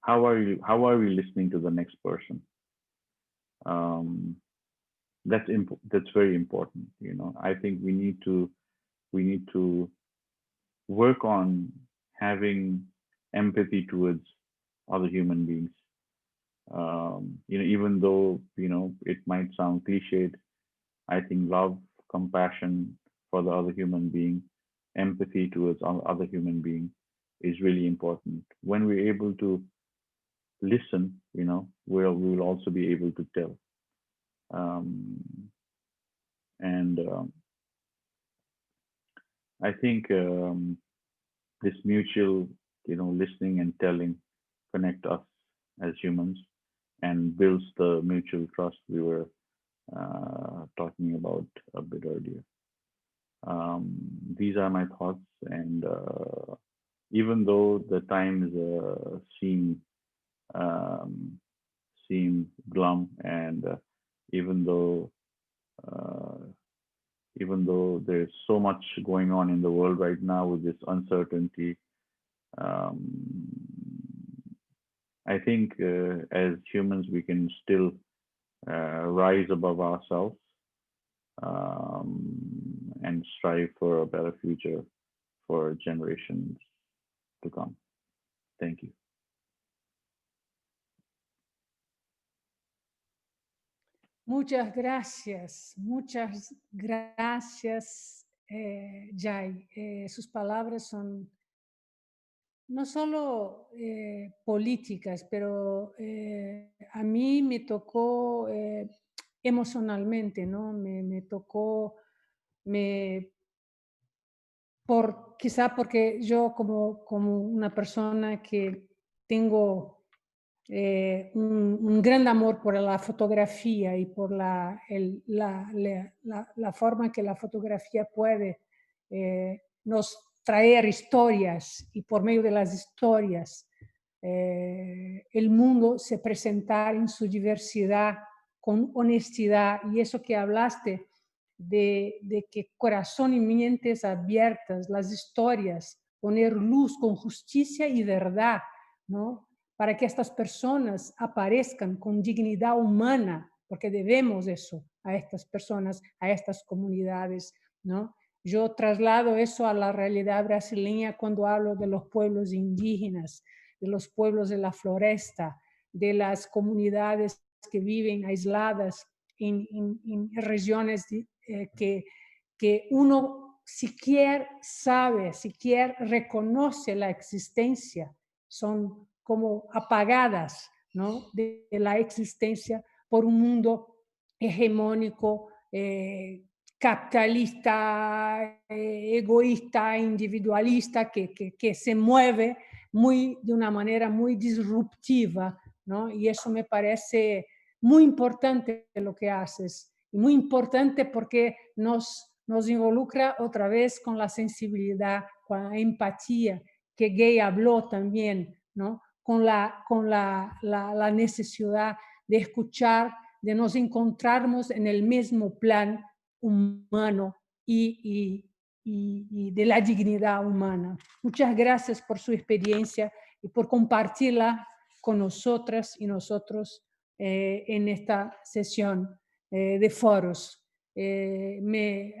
How are we listening to the next person? That's very important. I think we need to work on having empathy towards other human beings. Even though it might sound cliched, I think love, compassion for the other human being, empathy towards other human being is really important. When we're able to listen, we'll also be able to tell. And I think this mutual, listening and telling connect us as humans and builds the mutual trust we were talking about a bit earlier. These are my thoughts, and even though the times seem glum, and even though there's so much going on in the world right now with this uncertainty, I think as humans we can still rise above ourselves and strive for a better future for generations to come. Thank you. Muchas gracias, Jai. Sus palabras son no solo políticas, pero a mí me tocó emocionalmente, ¿no? Me tocó, quizá porque yo como una persona que tengo un gran amor por la fotografía y por la forma que la fotografía puede nos traer historias, y por medio de las historias el mundo se presentar en su diversidad con honestidad. Y eso que hablaste de que corazón y mentes abiertas, las historias, poner luz con justicia y verdad, ¿no? Para que estas personas aparezcan con dignidad humana, porque debemos eso a estas personas, a estas comunidades, ¿no? Yo traslado eso a la realidad brasileña cuando hablo de los pueblos indígenas, de los pueblos de la floresta, de las comunidades que viven aisladas en regiones que uno siquiera sabe, siquiera reconoce la existencia, son como apagadas, ¿no?, de la existencia por un mundo hegemónico, capitalista, egoísta, individualista, que se mueve de una manera muy disruptiva, ¿no? Y eso me parece muy importante lo que haces, y muy importante porque nos involucra otra vez con la sensibilidad, con la empatía, que Gay habló también, ¿no? Con la necesidad de escuchar, de nos encontrarnos en el mismo plan humano y de la dignidad humana. Muchas gracias por su experiencia y por compartirla con nosotras y nosotros en esta sesión de Forus.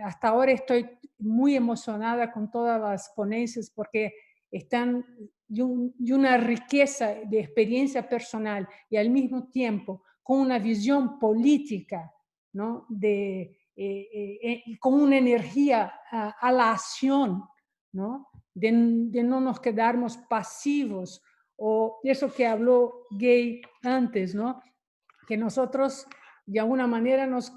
Hasta ahora estoy muy emocionada con todas las ponencias porque están de una riqueza de experiencia personal y al mismo tiempo con una visión política, ¿no?, con una energía a la acción, ¿no?, de no nos quedarnos pasivos, o eso que habló Gay antes, ¿no?, que nosotros de alguna manera nos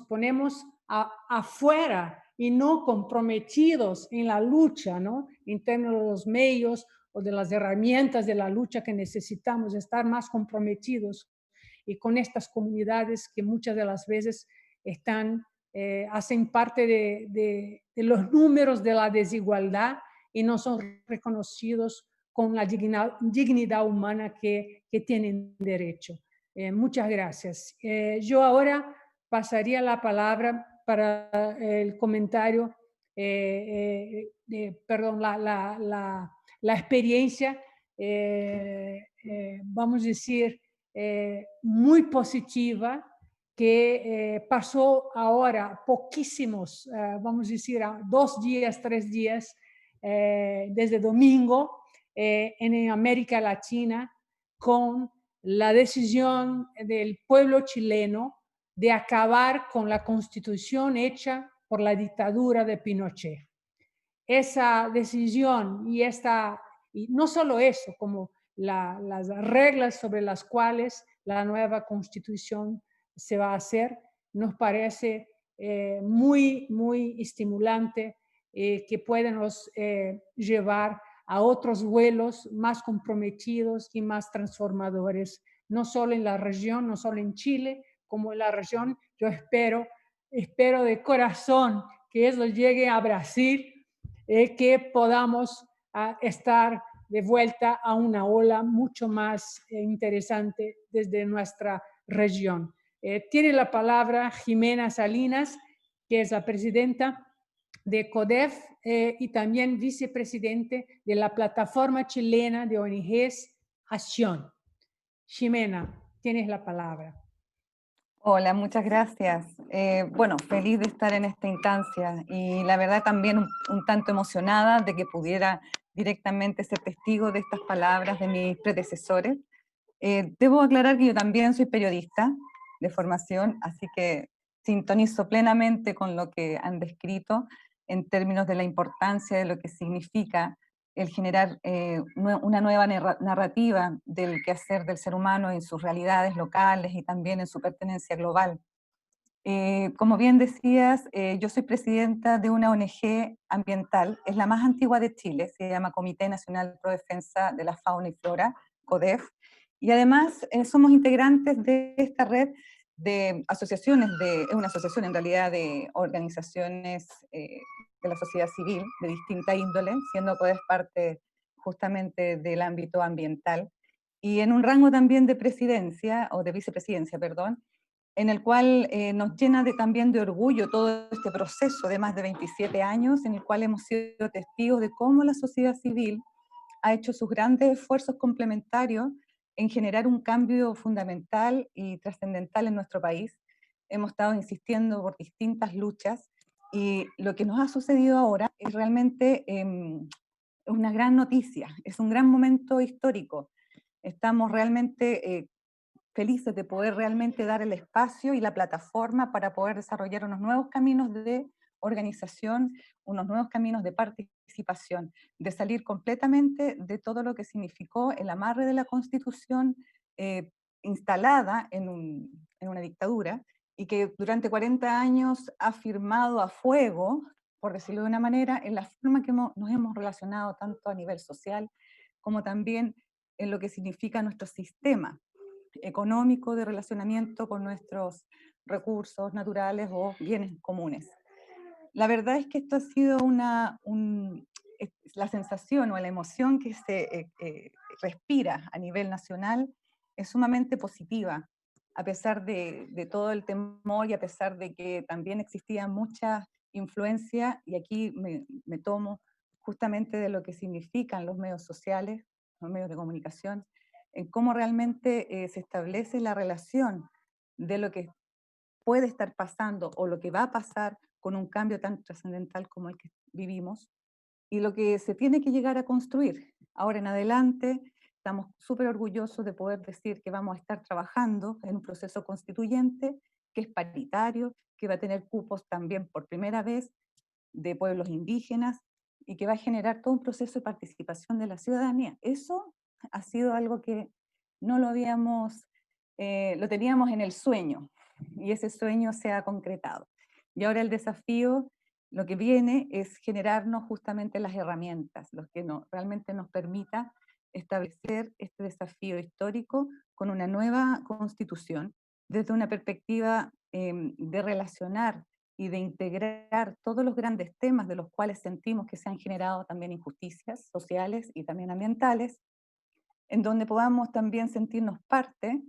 ponemos afuera y no comprometidos en la lucha, ¿no?, en términos de los medios o de las herramientas de la lucha que necesitamos, estar más comprometidos y con estas comunidades que muchas de las veces hacen parte de los números de la desigualdad y no son reconocidos con la dignidad humana que tienen derecho. Muchas gracias. Yo ahora pasaría la palabra para el comentario, perdón, la experiencia, vamos a decir, muy positiva, que pasó ahora poquísimos, vamos a decir, 2 días, 3 días, desde domingo, en América Latina, con la decisión del pueblo chileno de acabar con la constitución hecha por la dictadura de Pinochet. Esa decisión y no solo eso, como las reglas sobre las cuales la nueva constitución se va a hacer, nos parece muy, muy estimulante, que puede nos llevar a otros vuelos más comprometidos y más transformadores, no solo en la región, no solo en Chile, como en la región. Yo espero de corazón que eso llegue a Brasil, que podamos estar de vuelta a una ola mucho más interesante desde nuestra región. Tiene la palabra Jimena Salinas, que es la presidenta de CODEF y también vicepresidente de la plataforma chilena de ONGs Acción. Jimena, tienes la palabra. Hola, muchas gracias. Bueno, feliz de estar en esta instancia y la verdad también un tanto emocionada de que pudiera directamente ser testigo de estas palabras de mis predecesores. Debo aclarar que yo también soy periodista de formación, así que sintonizo plenamente con lo que han descrito en términos de la importancia de lo que significa el generar una nueva narrativa del quehacer del ser humano en sus realidades locales y también en su pertenencia global. Como bien decías, yo soy presidenta de una ONG ambiental, es la más antigua de Chile, se llama Comité Nacional Pro Defensa de la Fauna y Flora, CODEF, y además somos integrantes de esta red de asociaciones, es una asociación en realidad de organizaciones de la sociedad civil de distinta índole, siendo CODEF parte justamente del ámbito ambiental, y en un rango también de presidencia, o de vicepresidencia, perdón, en el cual nos llena también de orgullo todo este proceso de más de 27 años, en el cual hemos sido testigos de cómo la sociedad civil ha hecho sus grandes esfuerzos complementarios en generar un cambio fundamental y trascendental en nuestro país. Hemos estado insistiendo por distintas luchas y lo que nos ha sucedido ahora es realmente una gran noticia, es un gran momento histórico. Estamos realmente felices de poder realmente dar el espacio y la plataforma para poder desarrollar unos nuevos caminos de organización, unos nuevos caminos de participación, de salir completamente de todo lo que significó el amarre de la Constitución instalada en una dictadura y que durante 40 años ha firmado a fuego, por decirlo de una manera, en la forma que nos hemos relacionado tanto a nivel social como también en lo que significa nuestro sistema económico de relacionamiento con nuestros recursos naturales o bienes comunes. La verdad es que esto ha sido la sensación o la emoción que se respira a nivel nacional es sumamente positiva, a pesar de todo el temor y a pesar de que también existía mucha influencia, y aquí me tomo justamente de lo que significan los medios sociales, los medios de comunicación, en cómo realmente se establece la relación de lo que puede estar pasando o lo que va a pasar con un cambio tan trascendental como el que vivimos y lo que se tiene que llegar a construir. Ahora en adelante estamos súper orgullosos de poder decir que vamos a estar trabajando en un proceso constituyente que es paritario, que va a tener cupos también por primera vez de pueblos indígenas y que va a generar todo un proceso de participación de la ciudadanía. Eso ha sido algo que no lo habíamos, lo teníamos en el sueño, y ese sueño se ha concretado. Y ahora el desafío, lo que viene es generarnos justamente las herramientas, lo que realmente nos permita establecer este desafío histórico con una nueva constitución, desde una perspectiva de relacionar y de integrar todos los grandes temas de los cuales sentimos que se han generado también injusticias sociales y también ambientales, en donde podamos también sentirnos parte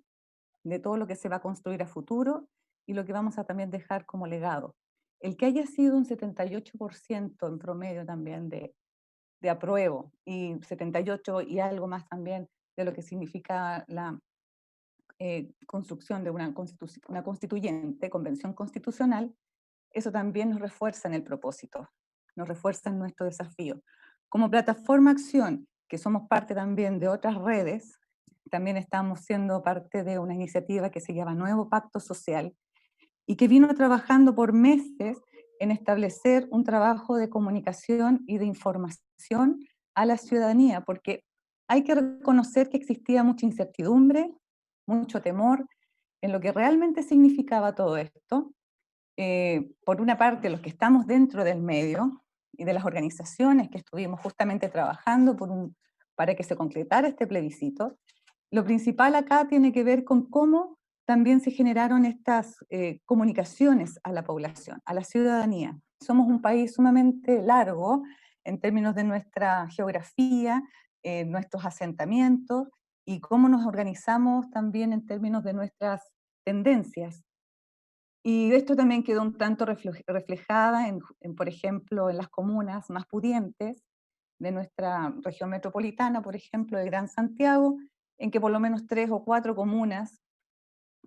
de todo lo que se va a construir a futuro y lo que vamos a también dejar como legado. El que haya sido un 78% en promedio también de apruebo y 78 y algo más también de lo que significa la construcción de una constituyente, convención constitucional, eso también nos refuerza en el propósito, nos refuerza en nuestro desafío. Como plataforma acción, que somos parte también de otras redes, también estamos siendo parte de una iniciativa que se llama Nuevo Pacto Social y que vino trabajando por meses en establecer un trabajo de comunicación y de información a la ciudadanía, porque hay que reconocer que existía mucha incertidumbre, mucho temor en lo que realmente significaba todo esto. Por una parte, los que estamos dentro del medio y de las organizaciones que estuvimos justamente trabajando para que se concretara este plebiscito, lo principal acá tiene que ver con cómo también se generaron estas comunicaciones a la población, a la ciudadanía. Somos un país sumamente largo en términos de nuestra geografía, nuestros asentamientos y cómo nos organizamos también en términos de nuestras tendencias. Y esto también quedó un tanto reflejada por ejemplo, en las comunas más pudientes de nuestra región metropolitana, por ejemplo, de Gran Santiago, en que por lo menos 3 o 4 comunas,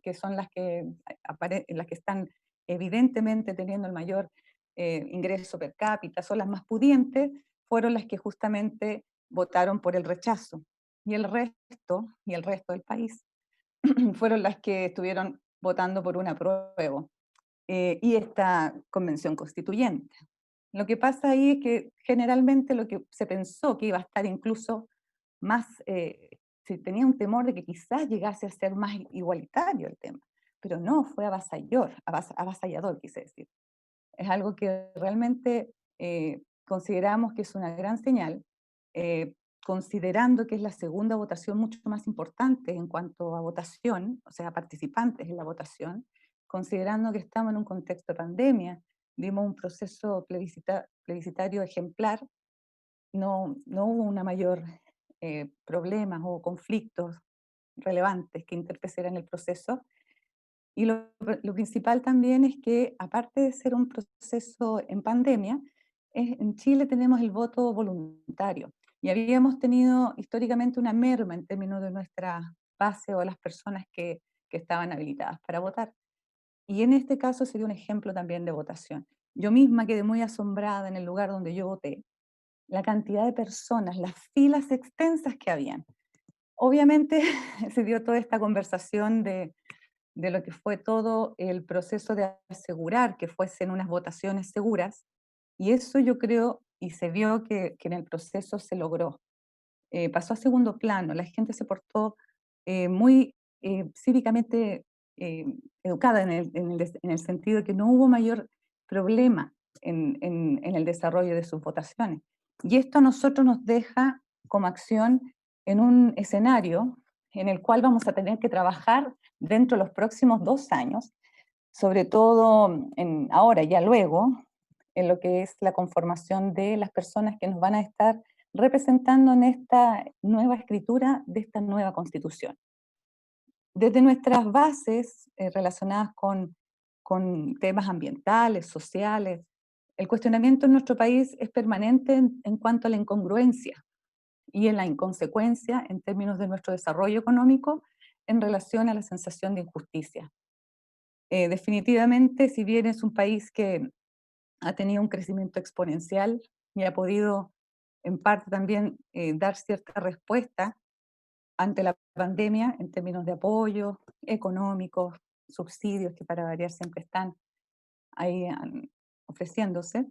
que son las que están evidentemente teniendo el mayor ingreso per cápita, son las más pudientes, fueron las que justamente votaron por el rechazo. Y el resto del país fueron las que estuvieron votando por un apruebo. Y esta convención constituyente. Lo que pasa ahí es que generalmente lo que se pensó que iba a estar incluso más, se tenía un temor de que quizás llegase a ser más igualitario el tema, pero no, fue avasallador, quise decir. Es algo que realmente consideramos que es una gran señal, considerando que es la segunda votación mucho más importante en cuanto a votación, o sea, participantes en la votación, considerando que estamos en un contexto de pandemia, vimos un proceso plebiscitario ejemplar, no hubo una mayor problemas o conflictos relevantes que interpusieran el proceso. Y lo principal también es que, aparte de ser un proceso en pandemia, en Chile tenemos el voto voluntario. Y habíamos tenido históricamente una merma en términos de nuestra base o las personas que estaban habilitadas para votar. Y en este caso sería un ejemplo también de votación. Yo misma quedé muy asombrada en el lugar donde yo voté, la cantidad de personas, las filas extensas que habían. obviamente se dio toda esta conversación de lo que fue todo el proceso de asegurar que fuesen unas votaciones seguras, y eso yo creo, y se vio que en el proceso se logró. Pasó a segundo plano, la gente se portó muy cívicamente eh, educada en el sentido de que no hubo mayor problema en el desarrollo de sus votaciones. Y esto a nosotros nos deja como acción en un escenario en el cual vamos a tener que trabajar dentro de los próximos 2 años, sobre todo ahora, ya luego, en lo que es la conformación de las personas que nos van a estar representando en esta nueva escritura de esta nueva constitución. Desde nuestras bases relacionadas con temas ambientales, sociales, el cuestionamiento en nuestro país es permanente en cuanto a la incongruencia y en la inconsecuencia en términos de nuestro desarrollo económico en relación a la sensación de injusticia. Definitivamente, si bien es un país que ha tenido un crecimiento exponencial y ha podido en parte también dar cierta respuesta ante la pandemia en términos de apoyo económicos, subsidios que para variar siempre están ahí ofreciéndose.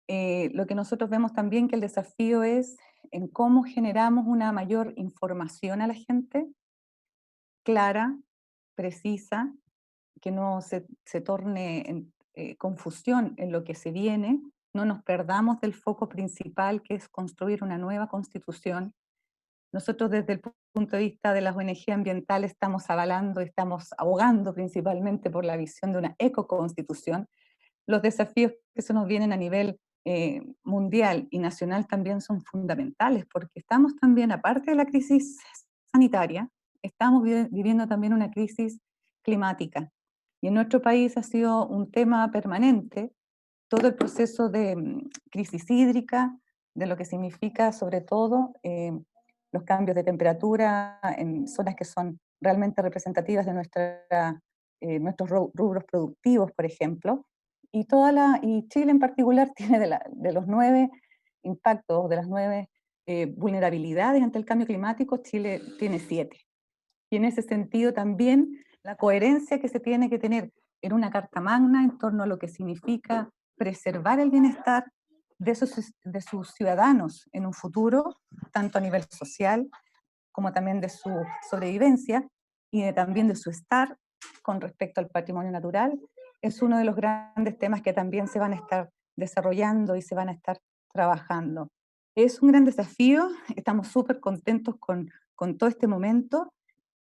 Lo que nosotros vemos también que el desafío es en cómo generamos una mayor información a la gente, clara, precisa, que no se torne en confusión en lo que se viene, no nos perdamos del foco principal que es construir una nueva constitución. Nosotros desde el punto de vista de las ONG ambientales estamos avalando, estamos abogando principalmente por la visión de una ecoconstitución. Los desafíos que se nos vienen a nivel mundial y nacional también son fundamentales, porque estamos también, aparte de la crisis sanitaria, estamos viviendo también una crisis climática. Y en nuestro país ha sido un tema permanente todo el proceso de crisis hídrica, de lo que significa sobre todo los cambios de temperatura en zonas que son realmente representativas de nuestros rubros productivos, por ejemplo. Y Chile en particular tiene de los 9 impactos, de las 9 vulnerabilidades ante el cambio climático, Chile tiene 7. Y en ese sentido también la coherencia que se tiene que tener en una carta magna en torno a lo que significa preservar el bienestar de sus ciudadanos en un futuro, tanto a nivel social como también de su sobrevivencia y también de su estar con respecto al patrimonio natural, es uno de los grandes temas que también se van a estar desarrollando y se van a estar trabajando. Es un gran desafío, estamos súper contentos con todo este momento.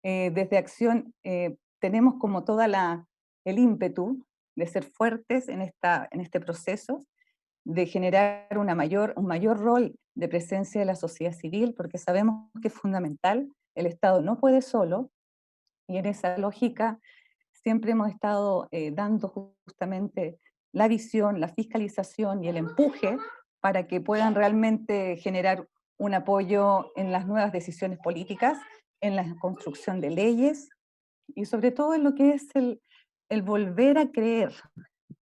Desde Acción tenemos como toda el ímpetu de ser fuertes en este proceso, de generar un mayor rol de presencia de la sociedad civil, porque sabemos que es fundamental, el Estado no puede solo, y en esa lógica siempre hemos estado dando justamente la visión, la fiscalización y el empuje para que puedan realmente generar un apoyo en las nuevas decisiones políticas, en la construcción de leyes y sobre todo en lo que es el volver a creer.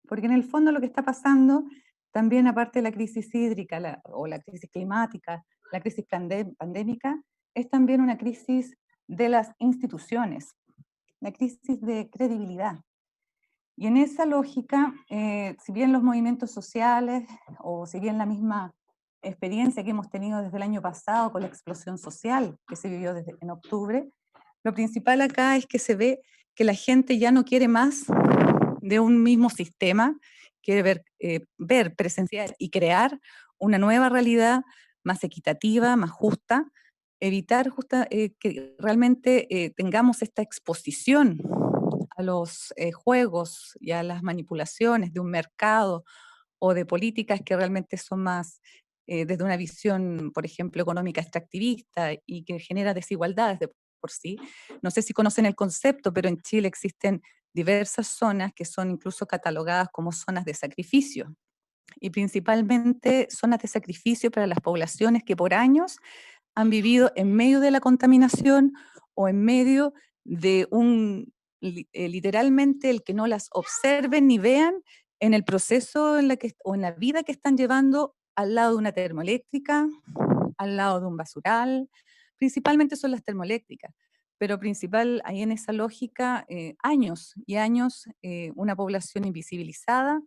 Porque en el fondo lo que está pasando, también aparte de la crisis hídrica o la crisis climática, la crisis pandémica, es también una crisis de las instituciones, la crisis de credibilidad. Y en esa lógica, si bien los movimientos sociales, o si bien la misma experiencia que hemos tenido desde el año pasado con la explosión social que se vivió en octubre, lo principal acá es que se ve que la gente ya no quiere más de un mismo sistema, quiere ver, presenciar y crear una nueva realidad más equitativa, más justa, evitar que realmente tengamos esta exposición a los juegos y a las manipulaciones de un mercado o de políticas que realmente son más desde una visión, por ejemplo, económica extractivista y que genera desigualdades de por sí. No sé si conocen el concepto, pero en Chile existen diversas zonas que son incluso catalogadas como zonas de sacrificio, y principalmente zonas de sacrificio para las poblaciones que por años han vivido en medio de la contaminación o en medio de literalmente el que no las observen ni vean en el proceso o en la vida que están llevando al lado de una termoeléctrica, al lado de un basural, principalmente son las termoeléctricas, pero principal ahí en esa lógica, años y años, una población invisibilizada,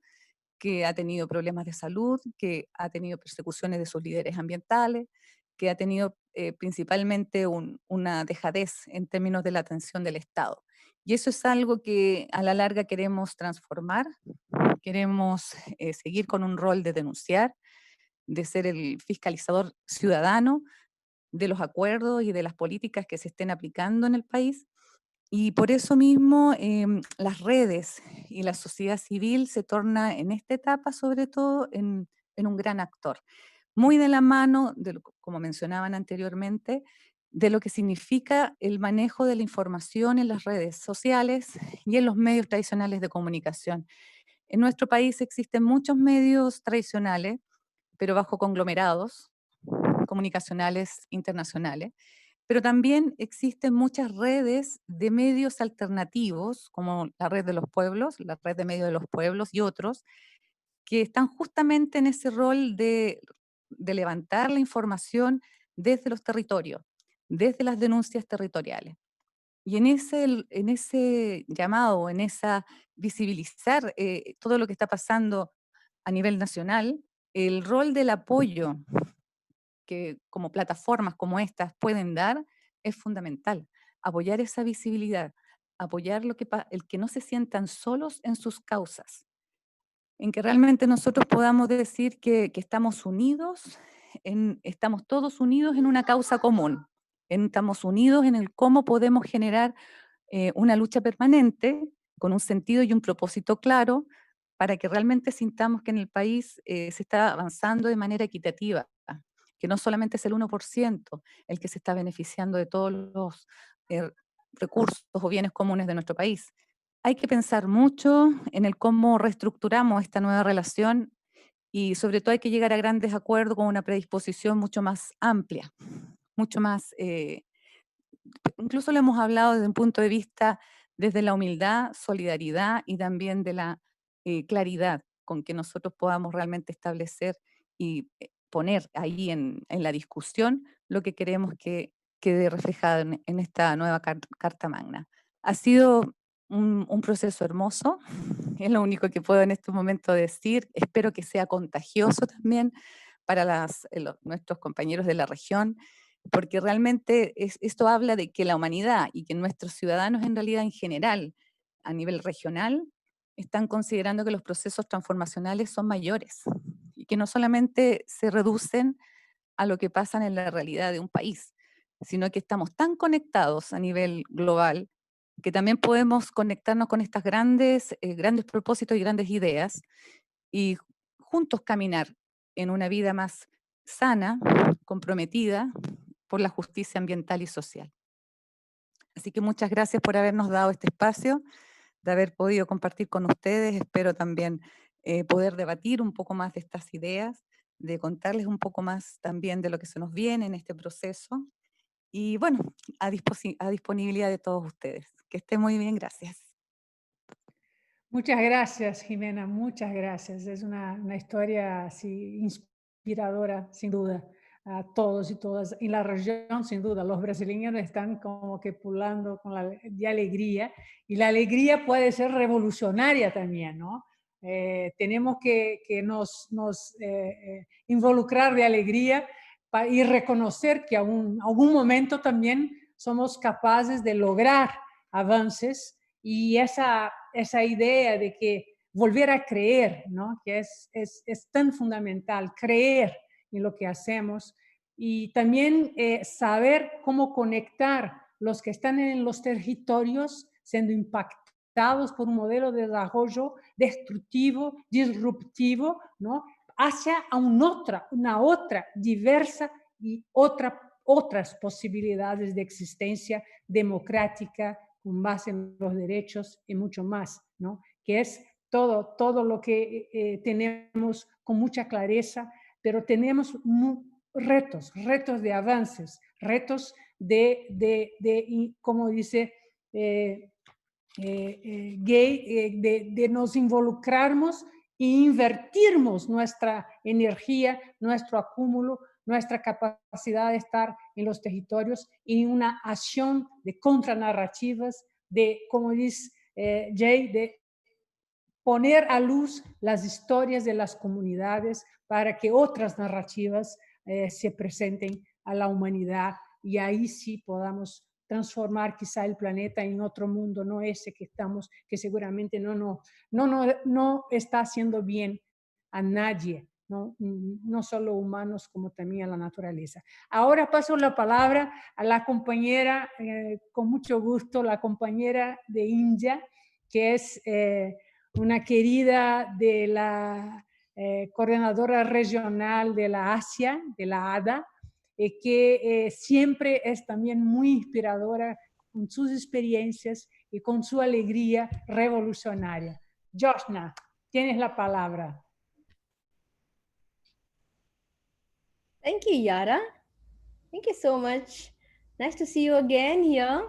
que ha tenido problemas de salud, que ha tenido persecuciones de sus líderes ambientales, que ha tenido principalmente una dejadez en términos de la atención del Estado. Y eso es algo que a la larga queremos transformar, queremos seguir con un rol de denunciar, de ser el fiscalizador ciudadano de los acuerdos y de las políticas que se estén aplicando en el país. Y por eso mismo las redes y la sociedad civil se torna en esta etapa sobre todo en un gran actor, muy de la mano, como mencionaban anteriormente, de lo que significa el manejo de la información en las redes sociales y en los medios tradicionales de comunicación. En nuestro país existen muchos medios tradicionales, pero bajo conglomerados comunicacionales internacionales, pero también existen muchas redes de medios alternativos, como la Red de los Pueblos, la Red de Medios de los Pueblos y otros, que están justamente en ese rol de levantar la información desde los territorios, desde las denuncias territoriales. Y en ese llamado, en esa visibilizar todo lo que está pasando a nivel nacional, el rol del apoyo que como plataformas como estas pueden dar es fundamental. Apoyar esa visibilidad, apoyar el que no se sientan solos en sus causas, en que realmente nosotros podamos decir que estamos unidos, estamos todos unidos en una causa común, estamos unidos en el cómo podemos generar una lucha permanente con un sentido y un propósito claro para que realmente sintamos que en el país se está avanzando de manera equitativa, que no solamente es el 1% el que se está beneficiando de todos los recursos o bienes comunes de nuestro país. Hay que pensar mucho en el cómo reestructuramos esta nueva relación y sobre todo hay que llegar a grandes acuerdos con una predisposición mucho más amplia, mucho más incluso lo hemos hablado desde un punto de vista desde la humildad, solidaridad y también de la claridad con que nosotros podamos realmente establecer y poner ahí en la discusión lo que queremos que quede reflejado en esta nueva Carta Magna. Ha sido un proceso hermoso, es lo único que puedo en este momento decir. Espero que sea contagioso también para nuestros compañeros de la región, porque realmente esto habla de que la humanidad y que nuestros ciudadanos en realidad en general, a nivel regional, están considerando que los procesos transformacionales son mayores y que no solamente se reducen a lo que pasa en la realidad de un país, sino que estamos tan conectados a nivel global que también podemos conectarnos con estas grandes propósitos y grandes ideas y juntos caminar en una vida más sana, comprometida por la justicia ambiental y social. Así que muchas gracias por habernos dado este espacio, de haber podido compartir con ustedes. Espero también poder debatir un poco más de estas ideas, de contarles un poco más también de lo que se nos viene en este proceso. Y bueno, a disponibilidad de todos ustedes. Que estén muy bien, gracias. Muchas gracias, Jimena, muchas gracias. Es una historia así inspiradora, sin duda, a todos y todas. En la región, sin duda, los brasileños están como que pulando de alegría, y la alegría puede ser revolucionaria también, ¿no? Tenemos que nos involucrar de alegría y reconocer que a algún momento también somos capaces de lograr avances. Y esa idea de que volver a creer, ¿no? Que es tan fundamental, creer en lo que hacemos, y también saber cómo conectar los que están en los territorios siendo impactados por un modelo de desarrollo destructivo, disruptivo, ¿no? Hacia una otra diversa y otras posibilidades de existencia democrática, con base en los derechos y mucho más, ¿no? Que es todo lo que tenemos con mucha clareza, pero tenemos retos de avances, retos como dice de nos involucrarnos e invertirmos nuestra energía, nuestro acúmulo nuestra capacidad de estar en los territorios y una acción de contranarrativas, de, como dice Jay, de poner a luz las historias de las comunidades para que otras narrativas se presenten a la humanidad y ahí sí podamos transformar quizá el planeta en otro mundo, no ese que estamos, que seguramente no está haciendo bien a nadie, no solo humanos como también a la naturaleza. Ahora paso la palabra a la compañera, con mucho gusto, la compañera de India, que es una querida de la coordinadora regional de la Asia, de la ADA, que siempre es también muy inspiradora con sus experiencias y con su alegría revolucionaria. Joshna, tienes la palabra. Thank you, Yara. Thank you so much. Nice to see you again here.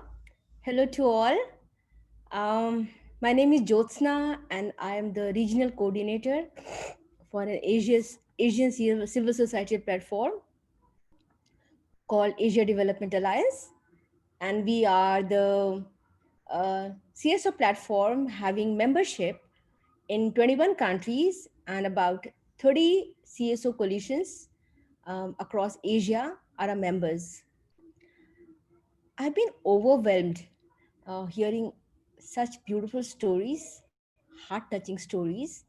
Hello to all. My name is Jyotsna, and I am the regional coordinator for an Asian civil society platform called Asia Development Alliance. And we are the CSO platform having membership in 21 countries and about 30 CSO coalitions across Asia are our members. I've been overwhelmed hearing such beautiful stories, heart touching stories.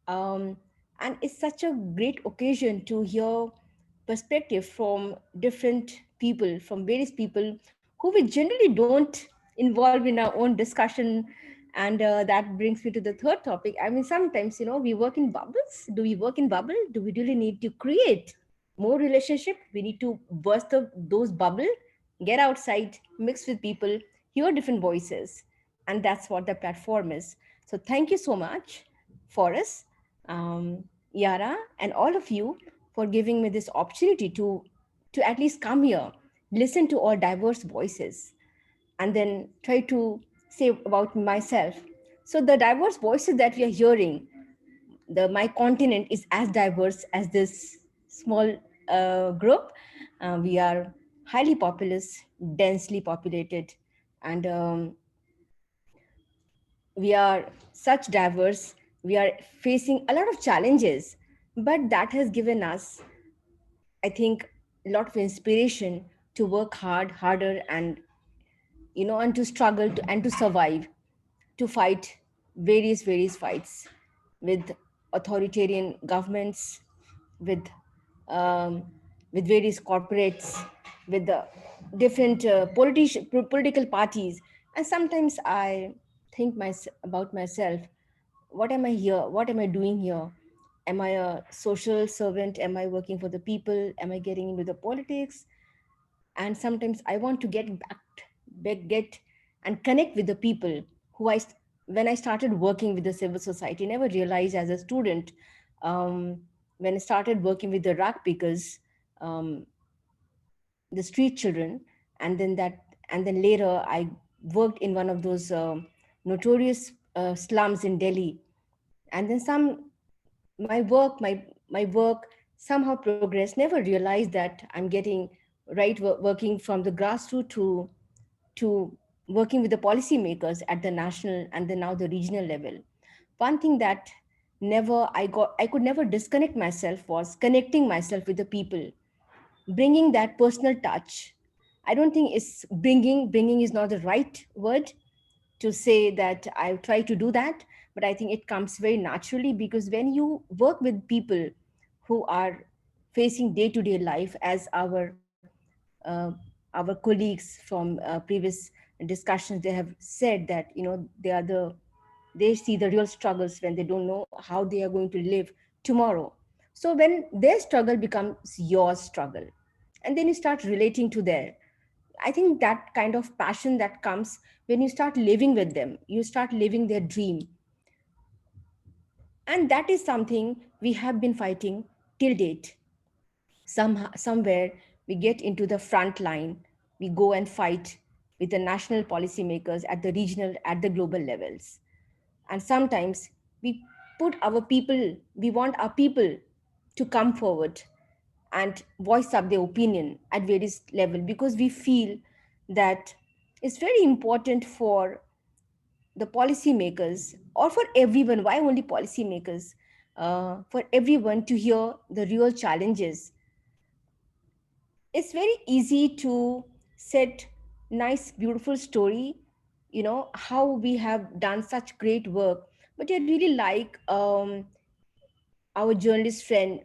Um, and it's such a great occasion to hear perspective from different people, from various people who we generally don't involve in our own discussion. And that brings me to the third topic. I mean, sometimes, we work in bubbles. Do we work in bubble? Do we really need to create more relationship? We need to burst those bubble, get outside, mix with people, hear different voices. And that's what the platform is. So thank you so much, Forus, Yara, and all of you for giving me this opportunity to at least come here, listen to all diverse voices, and then try to say about myself. So the diverse voices that we are hearing, my continent is as diverse as this small group. We are highly populous, densely populated, and we are such diverse. We are facing a lot of challenges, but that has given us, I think, a lot of inspiration to work harder, and and to struggle and to survive, to fight various fights with authoritarian governments, with um, with various corporates, with the different political parties. And sometimes I think about myself, what am I here? What am I doing here? Am I a social servant? Am I working for the people? Am I getting into the politics? And sometimes I want to get and connect with the people who when I started working with the civil society, never realized as a student, when I started working with the rag pickers, um, the street children, and then later I worked in one of those notorious slums in Delhi. And then my work somehow progressed, never realized that I'm getting working from the grassroots to working with the policymakers at the national and then now the regional level. One thing that never I could never disconnect myself was connecting myself with the people, bringing that personal touch. I don't think it's bringing is not the right word to say that I try to do that, but I think it comes very naturally, because when you work with people who are facing day-to-day life, as uh, our colleagues from previous discussions, they have said that they see the real struggles when they don't know how they are going to live tomorrow. So when their struggle becomes your struggle, and then you start relating to their, I think that kind of passion that comes when you start living with them, you start living their dream. And that is something we have been fighting till date. Somewhere we get into the front line, we go and fight with the national policymakers at the regional, at the global levels. And sometimes we we want our people to come forward and voice up their opinion at various level, because we feel that it's very important for the policymakers, or for everyone. Why only policymakers? For everyone to hear the real challenges. It's very easy to set nice, beautiful story, how we have done such great work. But I really like our journalist friend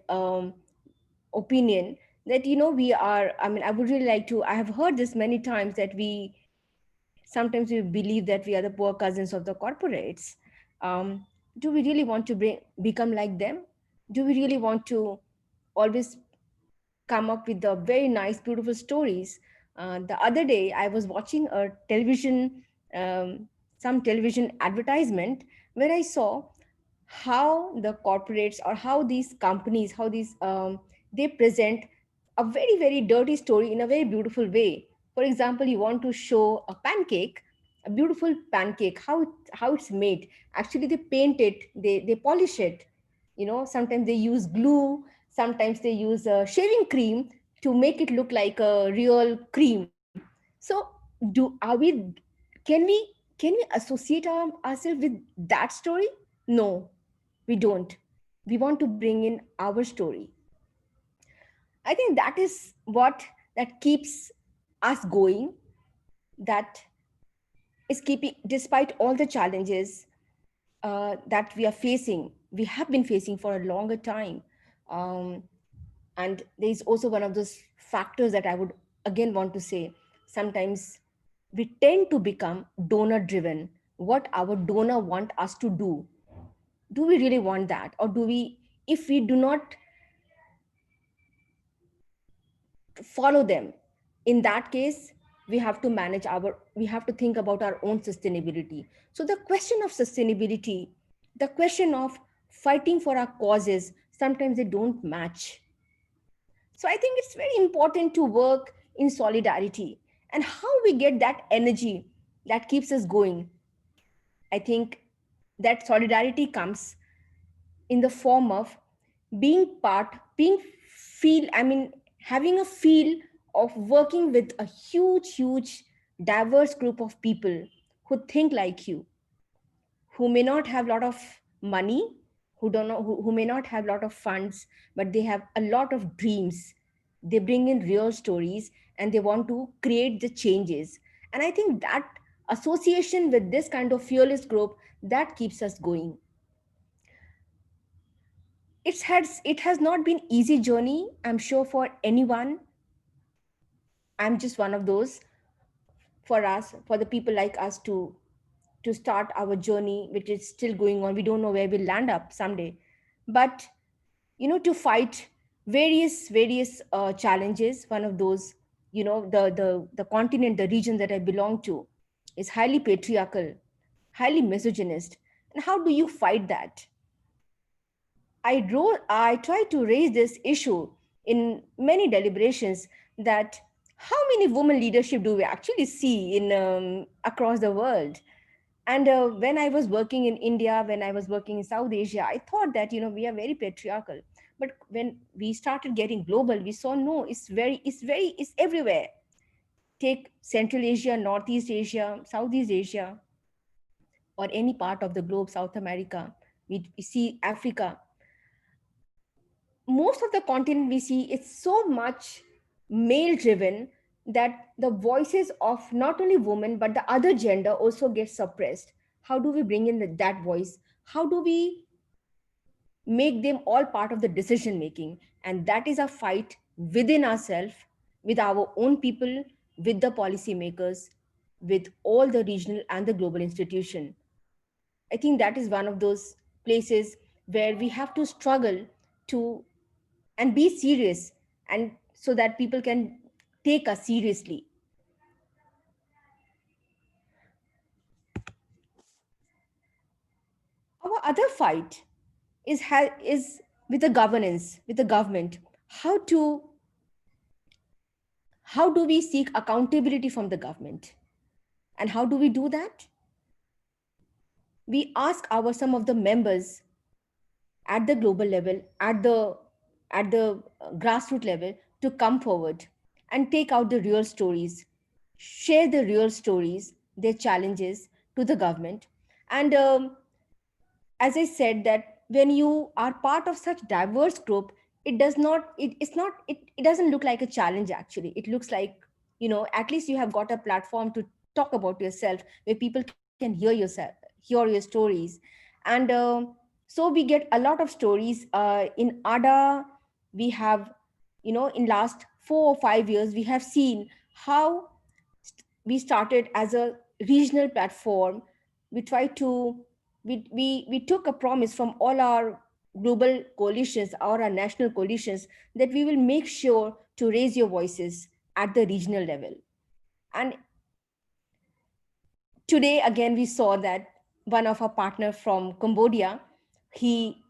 opinion that, we are, I mean, I would really like to, I have heard this many times, that sometimes we believe that we are the poor cousins of the corporates. um, do we really want to become like them? Do we really want to always come up with the very nice, beautiful stories? The other day, I was watching a some television advertisement, where I saw how the corporates, or how these companies, how these they present a very, very dirty story in a very beautiful way. For example, you want to show a pancake, a beautiful pancake, how it's made. Actually, they paint it, they polish it. Sometimes they use glue, sometimes they use shaving cream to make it look like a real cream. So, can we associate ourselves with that story? No, we don't. We want to bring in our story. I think that is what that keeps us going, that is keeping, despite all the challenges that we have been facing for a longer time. um, and there is also one of those factors that I would again want to say. Sometimes we tend to become donor driven. What our donor want us to do we really want that? Or do we, if we do not follow them, in that case, we have to think about our own sustainability. So the question of sustainability, the question of fighting for our causes, sometimes they don't match. So I think it's very important to work in solidarity. And how we get that energy that keeps us going, I think that solidarity comes in the form of being feel, I mean, having a feel of working with a huge, diverse group of people who think like you, who may not have a lot of money, who may not have a lot of funds, but they have a lot of dreams. They bring in real stories, and they want to create the changes. And I think that association with this kind of fearless group, that keeps us going. It has not been easy journey, I'm sure, for anyone. I'm just one of those. For us, for the people like us, to start our journey, which is still going on. We don't know where we'll land up someday, but to fight various challenges. One of those, the continent, the region that I belong to, is highly patriarchal, highly misogynist. And how do you fight that? I tried to raise this issue in many deliberations, that how many women leadership do we actually see in across the world? And when I was working in India, when I was working in South Asia, I thought that we are very patriarchal. But when we started getting global, we saw no, it's everywhere. Take Central Asia, Northeast Asia, Southeast Asia, or any part of the globe, South America. We see Africa. Most of the content we see, it's so much male driven, that the voices of not only women but the other gender also get suppressed. How do we bring in that voice? How do we make them all part of the decision making? And that is a fight within ourselves, with our own people, with the policymakers, with all the regional and the global institution. I think that is one of those places where we have to struggle to and be serious, and so that people can take us seriously. Our other fight is with the governance, with the government. How do we seek accountability from the government? And how do we do that? We ask our some of the members at the global level, at the at the grassroots level to come forward and take out the real stories, share the real stories, their challenges to the government. And as I said, that when you are part of such diverse group, it does not, it's not, it doesn't look like a challenge actually. It looks like, at least you have got a platform to talk about yourself where people can hear your stories. And so we get a lot of stories. In ADA, we have, in last 4 or 5 years, we have seen how we started as a regional platform. We tried to we took a promise from all our global coalitions or our national coalitions that we will make sure to raise your voices at the regional level. And today again we saw that one of our partner from Cambodia, he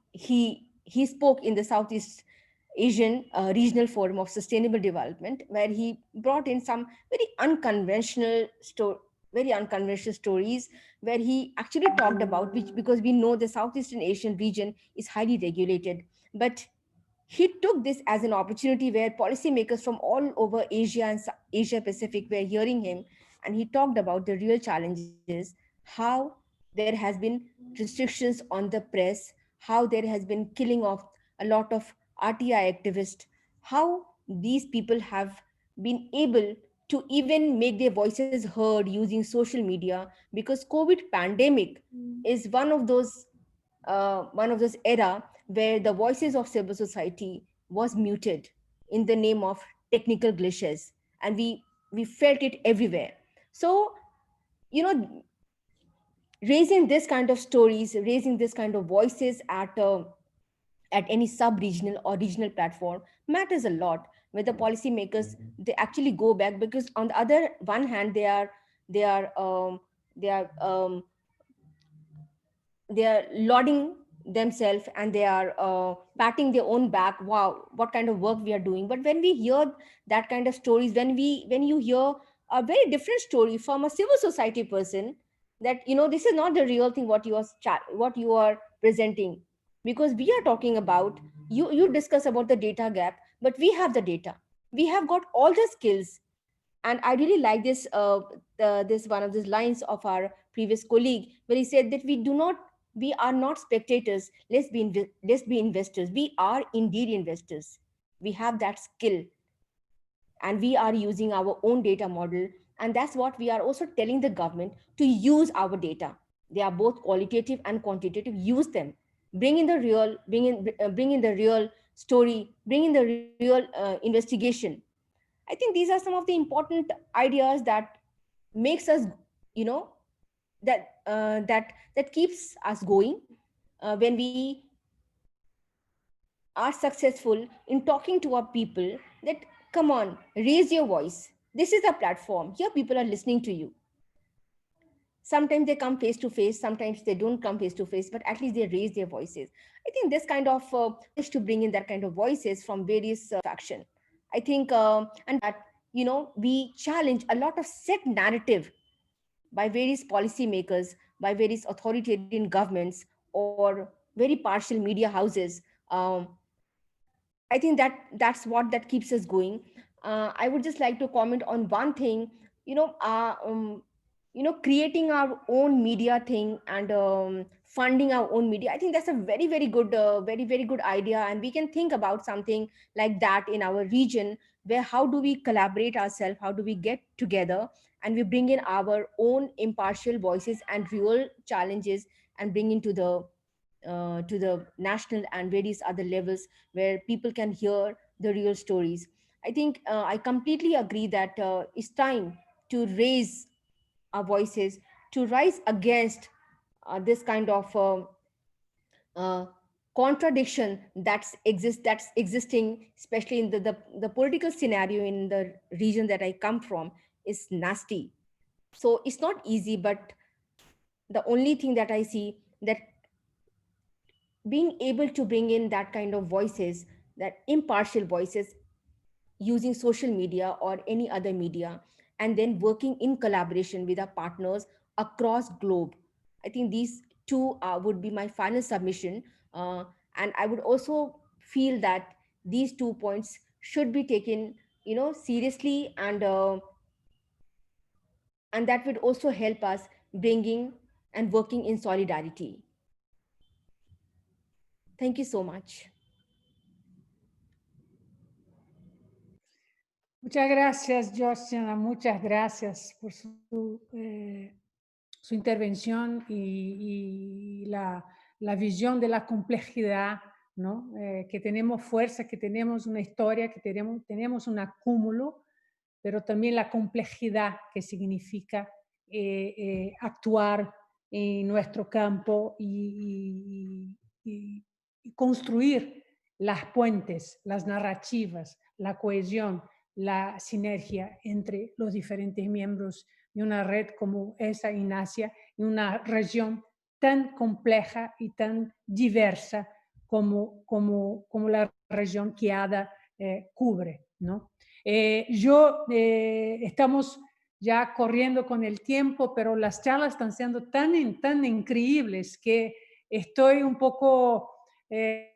spoke in the Southeast Asian regional forum of sustainable development, where he brought in some very unconventional stories, where he actually talked about, which, because we know the Southeastern Asian region is highly regulated, but he took this as an opportunity where policymakers from all over Asia and Asia Pacific were hearing him, and he talked about the real challenges, how there has been restrictions on the press, how there has been killing of a lot of RTI activists, how these people have been able to even make their voices heard using social media, because COVID pandemic is one of those era where the voices of civil society was muted in the name of technical glitches, and we felt it everywhere. So, you know raising this kind of stories, raising this kind of voices at any sub-regional or regional platform matters a lot, where the policymakers, they actually go back, because on the other one hand, they are they are they are lauding themselves, and they are patting their own back, wow, what kind of work we are doing. But when we hear that kind of stories, when you hear a very different story from a civil society person, that this is not the real thing what what you are presenting, because we are talking about, you discuss about the data gap, but we have the data, we have got all the skills. And I really like this one of these lines of our previous colleague, where he said that we are not spectators, let's be investors. We are indeed investors. We have that skill, and we are using our own data model. And that's what we are also telling the government, to use our data. They are both qualitative and quantitative. Use them, bring in the real story, bring in the real investigation. I think these are some of the important ideas that makes us, you know, that keeps us going when we are successful in talking to our people. That, come on, raise your voice. This is a platform. Here, people are listening to you. Sometimes they come face to face, sometimes they don't come face to face, but at least they raise their voices. I think this kind of is to bring in that kind of voices from various faction. I think, and that, we challenge a lot of set narrative by various policymakers, by various authoritarian governments, or very partial media houses. Um, I think that's what that keeps us going. I would just like to comment on one thing. You know, uh, um, creating our own media thing, and funding our own media. I think that's a very good idea, and we can think about something like that in our region. Where, how do we collaborate ourselves? How do we get together and we bring in our own impartial voices and real challenges, and bring into to the national and various other levels, where people can hear the real stories. I think I completely agree that it's time to raise our voices, to rise against this kind of uh, contradiction that's existing, especially in the political scenario in the region that I come from, is nasty. So it's not easy, but the only thing that I see, that being able to bring in that kind of voices, that impartial voices, using social media or any other media, and then working in collaboration with our partners across globe. I think these two would be my final submission. uh, and I would also feel that these 2 points should be taken, seriously, and that would also help us bringing and working in solidarity. Thank you so much. Muchas gracias, Georgiana. Muchas gracias por su intervención y la visión de la complejidad, ¿no? Que tenemos fuerza, que tenemos una historia, que tenemos un acúmulo, pero también la complejidad que significa actuar en nuestro campo y construir las puentes, las narrativas, la cohesión, la sinergia entre los diferentes miembros de una red como esa INASIA, en una región tan compleja y tan diversa como la región que ADA cubre, ¿no? Estamos ya corriendo con el tiempo, pero las charlas están siendo tan increíbles que estoy un poco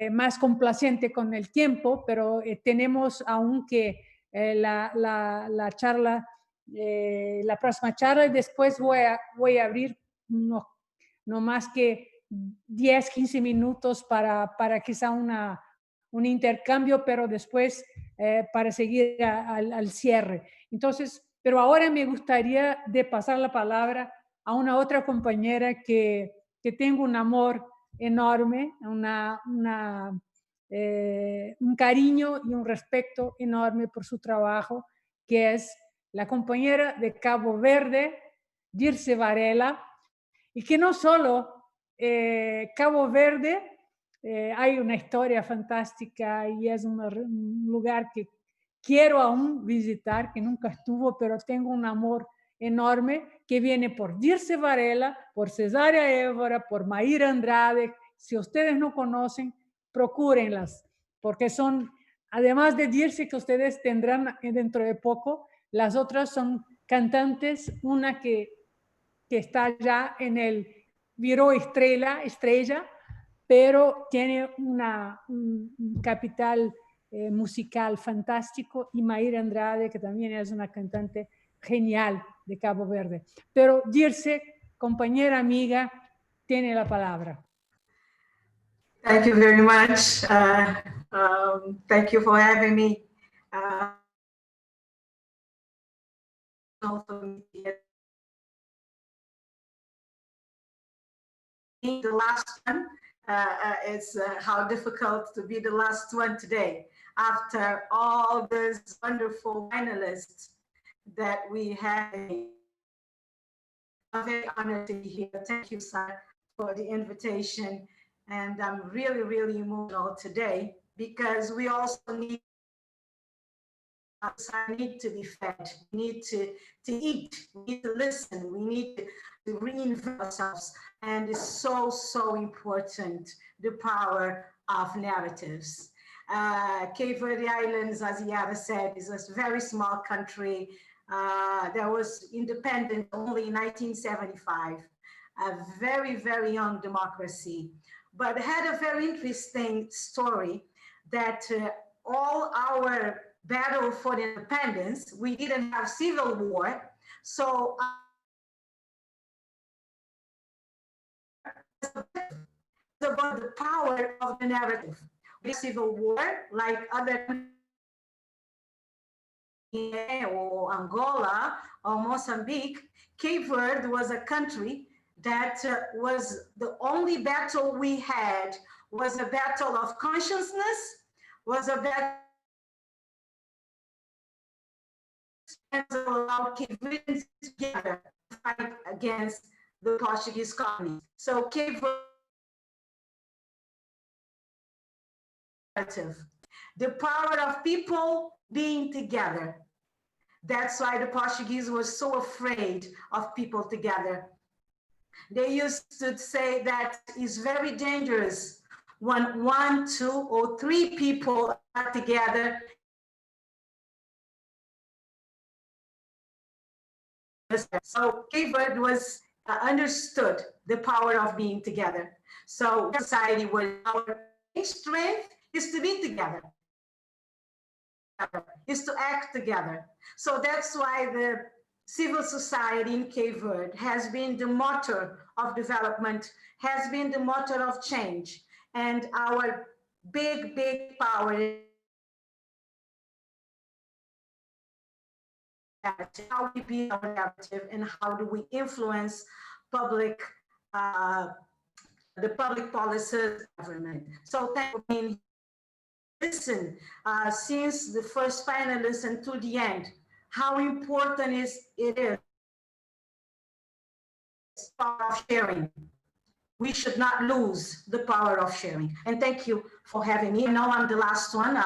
más complaciente con el tiempo, pero tenemos aún que la charla, la próxima charla, y después voy a abrir no más que 10, 15 minutos para quizá un intercambio, pero después para seguir al cierre. Entonces, pero ahora me gustaría de pasar la palabra a una otra compañera que tengo un amor enorme, un cariño y un respeto enorme por su trabajo, que es la compañera de Cabo Verde, Dirce Varela, y que no solo Cabo Verde, hay una historia fantástica y es un lugar que quiero aún visitar, que nunca estuvo, pero tengo un amor enorme que viene por Dirce Varela, por Cesárea Évora, por Mayra Andrade. Si ustedes no conocen, procúrenlas, porque son, además de Dirce que ustedes tendrán dentro de poco, las otras son cantantes, una que está ya en el viró estrella, pero tiene un capital musical fantástico, y Mayra Andrade, que también es una cantante genial de Cabo Verde. Pero Dirce, compañera, amiga, tiene la palabra. Thank you very much. Thank you for having me. The last one is how difficult to be the last one today after all these wonderful finalists that we had. I'm very honored to be here. Thank you, sir, for the invitation. And I'm really, really emotional today because we also need to be fed, we need to eat, we need to listen, we need to reinvent ourselves. And it's so, so important, the power of narratives. Cape Verde Islands, as Yara said, is a very small country that was independent only in 1975, a very, very young democracy, but had a very interesting story that all our battle for independence, we didn't have civil war. So it's about the power of the narrative. The civil war, like other or Angola or Mozambique, Cape Verde was a country that was the only battle we had was a battle of consciousness, was a battle allowed Cape Verdeans together to fight against the Portuguese colony. So Cape Verde, the power of people being together. That's why the Portuguese were so afraid of people together. They used to say that it's very dangerous when 1, 2, or 3 people are together. So Cape Verde was understood the power of being together. So society where our strength is to be together. is to act together. So that's why the civil society in Cape Verde has been the motor of development, has been the motor of change. And our big, big power is how we build our narrative and how do we influence public, the public policies of government. So thank you for being here. Listen, since the first panelist until the end, how important it is power of sharing. We should not lose the power of sharing. And thank you for having me. I know I'm the last one.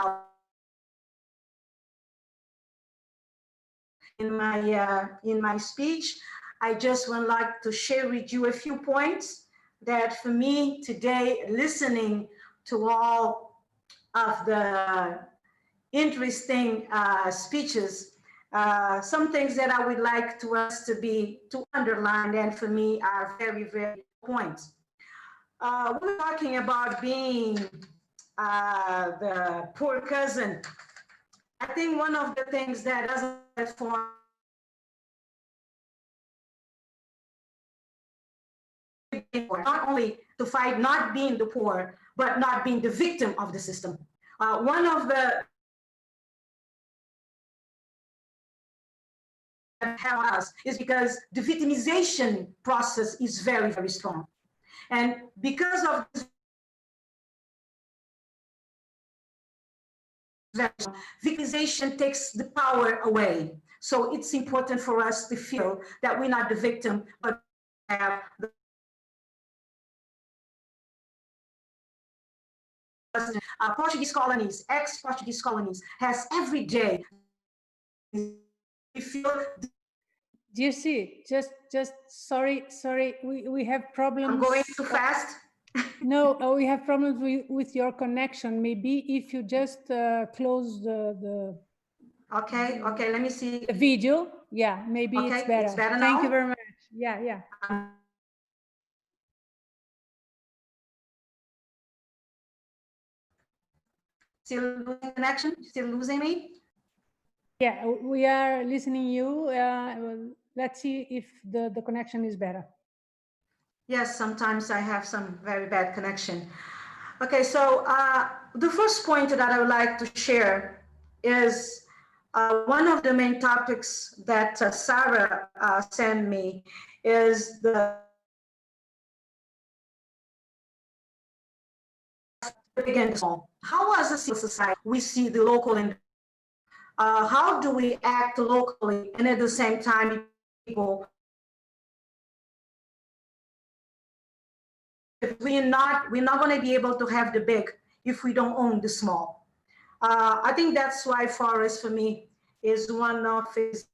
In my speech, I just would like to share with you a few points that for me today, listening to all of the interesting speeches, some things that I would like to us to underline, and for me are very, very points. We're talking about being the poor cousin. I think one of the things that doesn't form not only to fight not being the poor, but not being the victim of the system. One of the help us is because the victimization process is very, very strong. And because of this, victimization takes the power away. So it's important for us to feel that we're not the victim, but have the Portuguese colonies, ex-Portuguese colonies, has every day. We feel. Jesse, just sorry, we have problems. I'm going too fast. No, we have problems with your connection. Maybe if you just close the Okay, let me see. The video, yeah, maybe okay, it's better. It's better Thank now? you very much. Yeah. Still losing connection? Still losing me? Yeah, we are listening you. Let's see if the connection is better. Yes, sometimes I have some very bad connection. Okay, so the first point that I would like to share is one of the main topics that Sarah sent me is the big and small. How as a civil society we see the local and how do we act locally and at the same time people we're not going to be able to have the big if we don't own the small. I think that's why Forus for me is one of his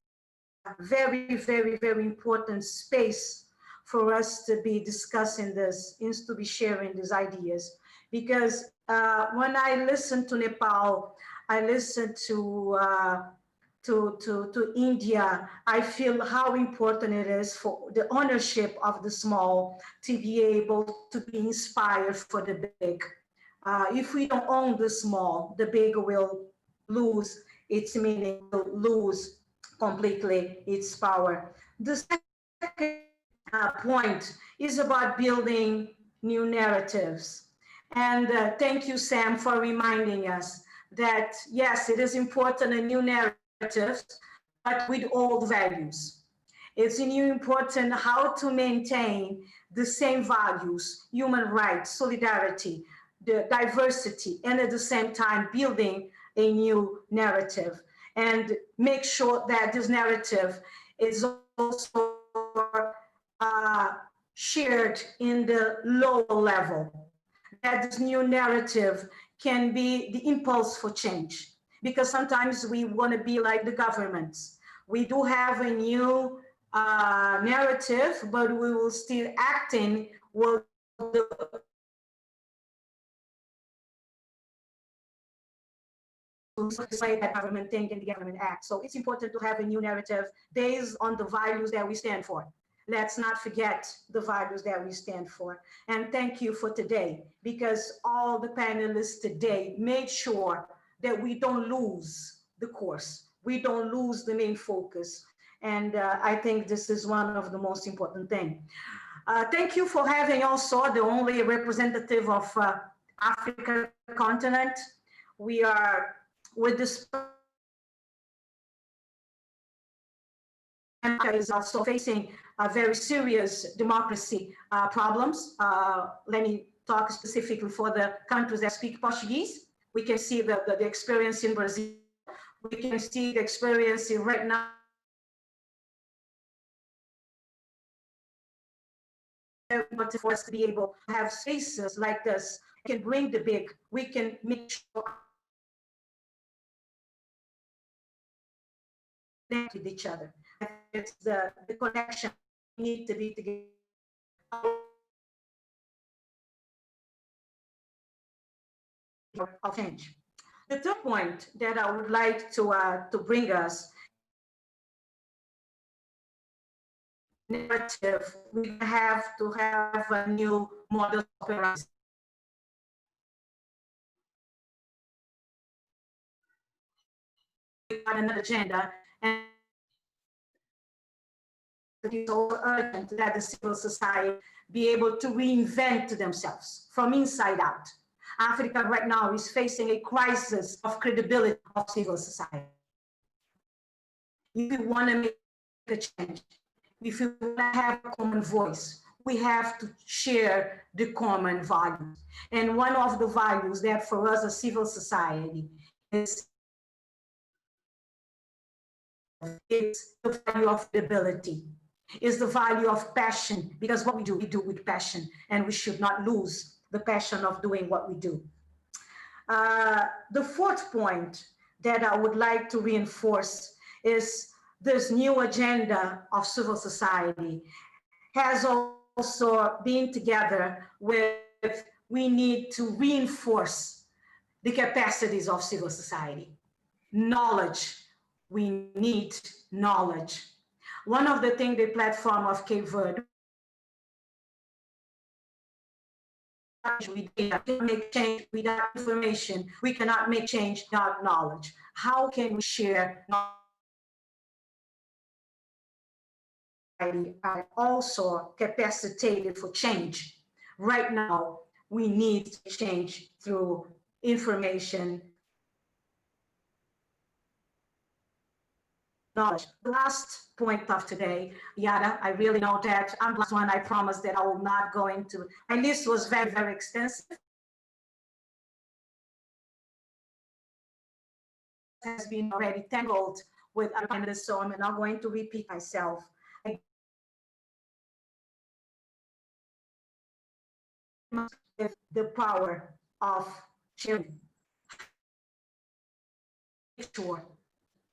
very, very, very important space for us to be discussing this, is to be sharing these ideas. Because when I listen to Nepal, I listen to India, I feel how important it is for the ownership of the small to be able to be inspired for the big. If we don't own the small, the big will lose its meaning, will lose completely its power. The second point is about building new narratives. And thank you, Sam, for reminding us that, yes, it is important, a new narrative, but with old values. It's new important how to maintain the same values, human rights, solidarity, the diversity, and at the same time building a new narrative and make sure that this narrative is also shared in the lower level, that this new narrative can be the impulse for change. Because sometimes we want to be like the governments. We do have a new narrative, but we will still acting with the way that government think and the government act. So it's important to have a new narrative based on the values that we stand for. Let's not forget the values that we stand for. And thank you for today, because all the panelists today made sure that we don't lose the course. We don't lose the main focus. And I think this is one of the most important things. Thank you for having also the only representative of African continent. We are with this is also facing very serious democracy problems. Let me talk specifically for the countries that speak Portuguese. We can see the experience in Brazil. We can see the experience in right now. But for us to be able to have spaces like this, we can bring the big, we can make sure connect with each other. It's the connection need to be together. Of change. The third point that I would like to bring us narrative, we have to have a new model operandi. We got another agenda, and it is so urgent that the civil society be able to reinvent themselves from inside out. Africa right now is facing a crisis of credibility of civil society. If we want to make a change, if we want to have a common voice, we have to share the common values. And one of the values that for us, a civil society, is the value of credibility, is the value of passion, because what we do with passion, and we should not lose the passion of doing what we do. The fourth point that I would like to reinforce is this new agenda of civil society has also been together with we need to reinforce the capacities of civil society. Knowledge, we need knowledge. One of the things the platform of Cape Verde we cannot make change without information. We cannot make change without knowledge. How can we share knowledge? Are also capacitated for change. Right now, we need to change through information. Knowledge. The last point of today, Yara, I really know that I'm the last one. I promised that I will not go into. My list was very, very extensive. Has been already tangled with other candidates, so I'm not going to repeat myself. The power of sharing. Sure,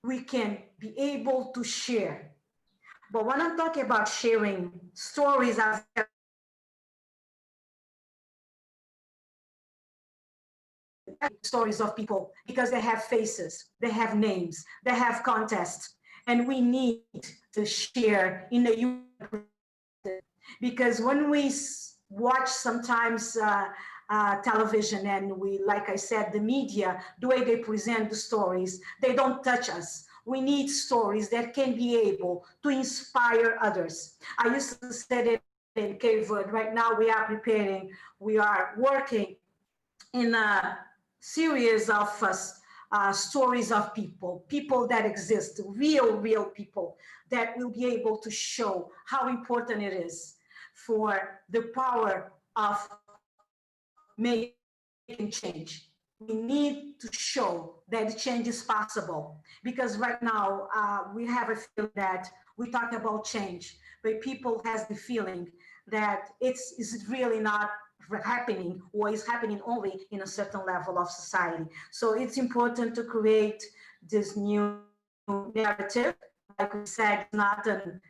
we can be able to share. But when I'm talking about sharing, stories are stories of people because they have faces, they have names, they have context, and we need to share in a human, because when we watch sometimes television and we, like I said, the media, the way they present the stories, they don't touch us. We need stories that can be able to inspire others. I used to say it in Cape Verde. Right now we are working in a series of stories of people that exist, real people that will be able to show how important it is for the power of making change. We need to show that change is possible, because right now we have a feeling that we talk about change, but people has the feeling that it's really not happening, or is happening only in a certain level of society. So it's important to create this new narrative. Like we said, not a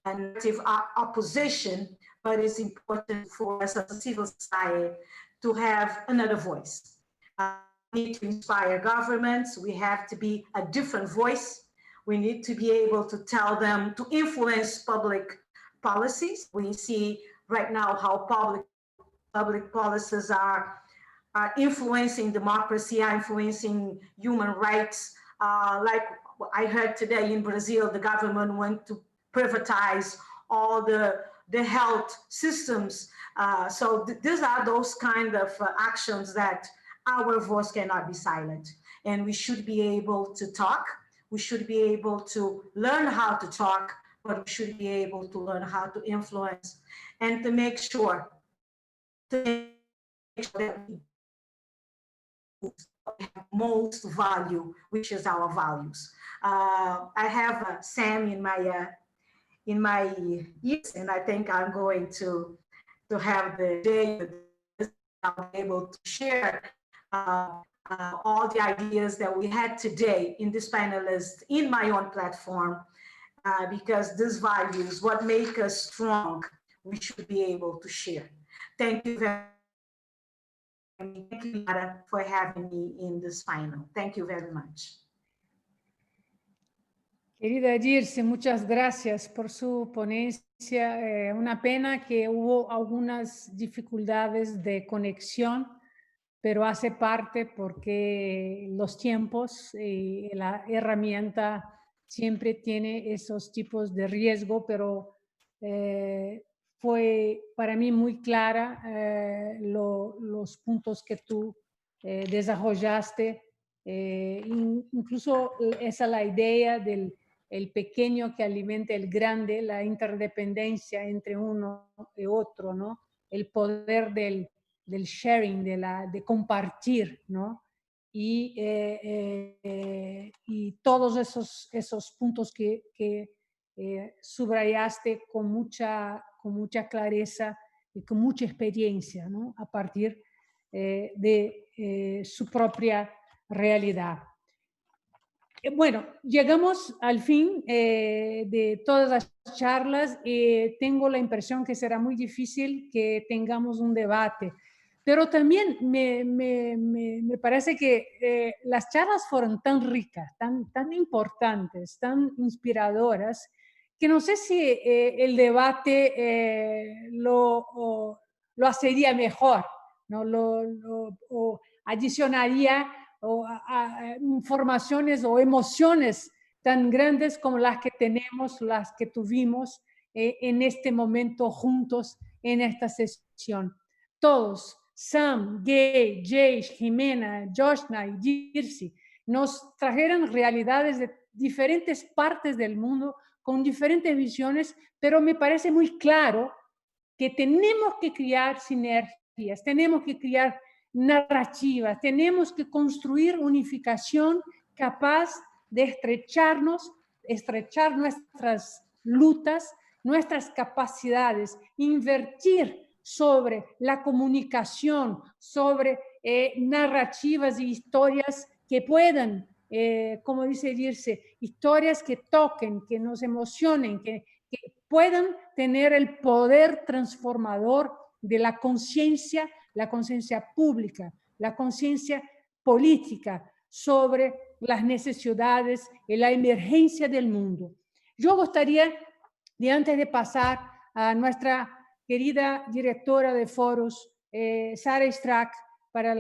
narrative opposition, but it's important for us as a civil society to have another voice. We need to inspire governments. We have to be a different voice. We need to be able to tell them to influence public policies. We see right now how public policies are influencing democracy, are influencing human rights, Like I heard today in Brazil, the government went to privatize all the health systems. So these are those kind of actions that our voice cannot be silent. And we should be able to talk. We should be able to learn how to talk, but we should be able to learn how to influence and to make sure that we have most value, which is our values. I have Sam in my ears, and I think I'm going to have the day I'll be able to share all the ideas that we had today in this panelist in my own platform, because these values, what make us strong, we should be able to share. Thank you very much. Thank you, Yara, for having me in this panel. Thank you very much. Querida Girce, muchas gracias por su ponencia. Una pena que hubo algunas dificultades de conexión, pero hace parte porque los tiempos y la herramienta siempre tiene esos tipos de riesgo, pero fue para mí muy clara los puntos que tú desarrollaste. Incluso esa la idea del el pequeño que alimenta el grande, la interdependencia entre uno y otro, ¿no? El poder del sharing, de compartir, ¿no? Y todos esos puntos que subrayaste con mucha clareza y con mucha experiencia, ¿no? A partir de su propia realidad. Bueno, llegamos al fin de todas las charlas. Tengo la impresión que será muy difícil que tengamos un debate, pero también me parece que las charlas fueron tan ricas, tan importantes, tan inspiradoras, que no sé si el debate lo hacería mejor, ¿no? O adicionaría informaciones o emociones tan grandes como las que tenemos, las que tuvimos en este momento juntos en esta sesión. Todos, Sam, Gay, Jay, Jimena, Joshna y Girsi, nos trajeron realidades de diferentes partes del mundo con diferentes visiones, pero me parece muy claro que tenemos que crear sinergias, tenemos que crear narrativa, tenemos que construir unificación capaz de estrechar nuestras luchas, nuestras capacidades, invertir sobre la comunicación, sobre narrativas y historias que puedan, como dice Dirce, historias que toquen, que nos emocionen, que puedan tener el poder transformador de la conciencia pública, la conciencia política sobre las necesidades y la emergencia del mundo. Yo gustaría, antes de pasar a nuestra querida directora de Forus, Sara Strack, para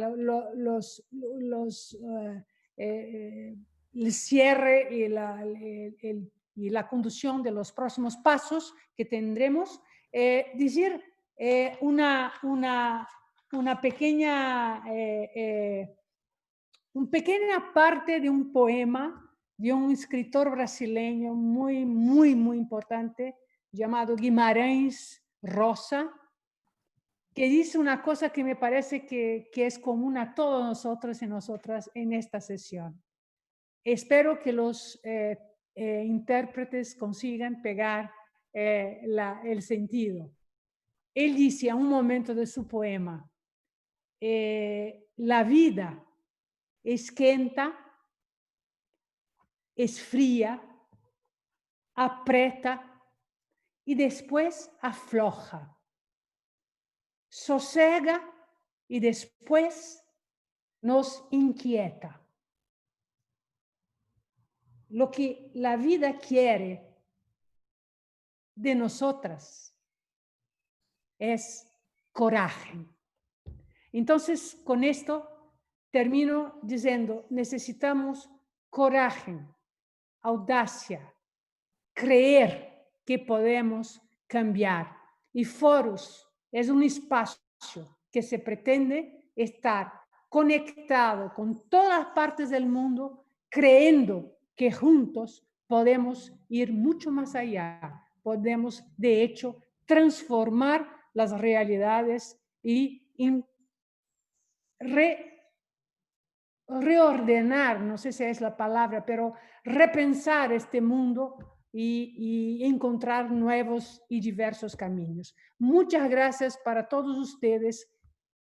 el cierre y la conducción de los próximos pasos que tendremos, decir una pequeña parte de un poema de un escritor brasileño muy importante llamado Guimarães Rosa, que dice una cosa que me parece que es común a todos nosotros y nosotras en esta sesión. Espero que los intérpretes consigan pegar el sentido. Él dice a un momento de su poema, la vida esquenta, esfría, aprieta y después afloja, sosega y después nos inquieta. Lo que la vida quiere de nosotras es coraje. Entonces, con esto termino diciendo, necesitamos coraje, audacia, creer que podemos cambiar. Y Forus es un espacio que se pretende estar conectado con todas partes del mundo, creyendo que juntos podemos ir mucho más allá. Podemos, de hecho, transformar las realidades y reordenar, no sé si es la palabra, pero repensar este mundo y encontrar nuevos y diversos caminos. Muchas gracias para todos ustedes.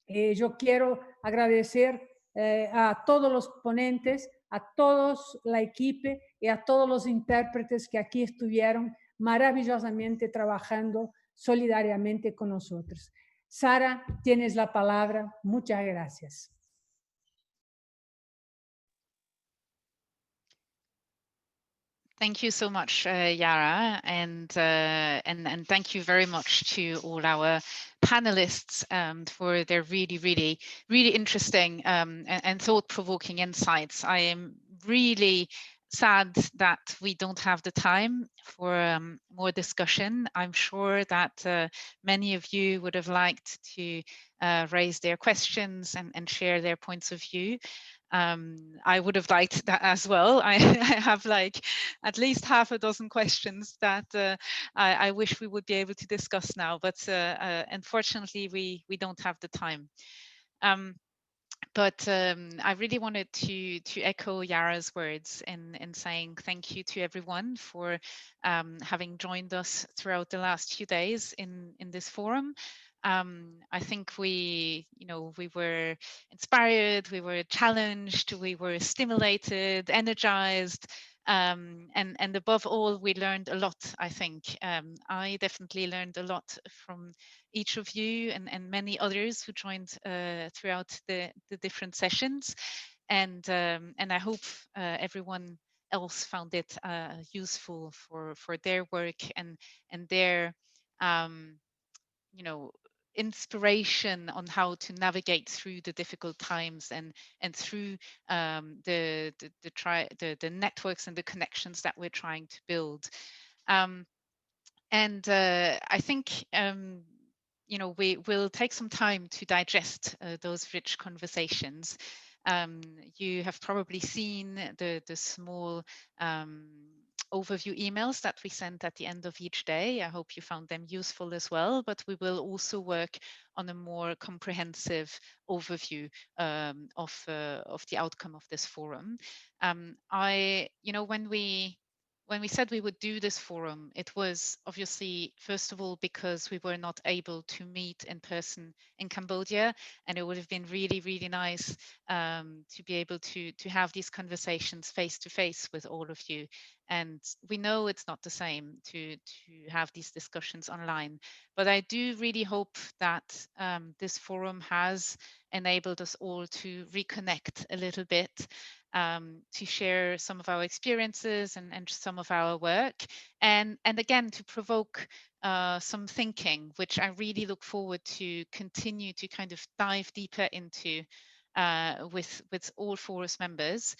Yo quiero agradecer a todos los ponentes, a todos la equipo y a todos los intérpretes que aquí estuvieron maravillosamente trabajando solidariamente con nosotros. Sara, tienes la palabra. Muchas gracias. Thank you so much, Yara, and thank you very much to all our panelists for their really interesting and thought-provoking insights. I am really sad that we don't have the time for more discussion. I'm sure that many of you would have liked to raise their questions and share their points of view. I would have liked that as well. I have like at least half a dozen questions that I wish we would be able to discuss now, but unfortunately we don't have the time. But I really wanted to echo Yara's words in saying thank you to everyone for having joined us throughout the last few days in this forum. I think we were inspired, we were challenged, we were stimulated, energized, and above all, we learned a lot, I think. I definitely learned a lot from each of you and many others who joined throughout the different sessions. And I hope everyone else found it useful for their work and their inspiration on how to navigate through the difficult times and through the networks and the connections that we're trying to build. And I think we will take some time to digest those rich conversations. You have probably seen the small overview emails that we sent at the end of each day. I hope you found them useful as well, but we will also work on a more comprehensive overview of the outcome of this forum. When we said we would do this forum, it was obviously, first of all, because we were not able to meet in person in Cambodia, and it would have been really nice to be able to have these conversations face to face with all of you. And we know it's not the same to have these discussions online, but I do really hope that this forum has enabled us all to reconnect a little bit, to share some of our experiences and some of our work, and again to provoke some thinking, which I really look forward to continue to kind of dive deeper into with all Forus members.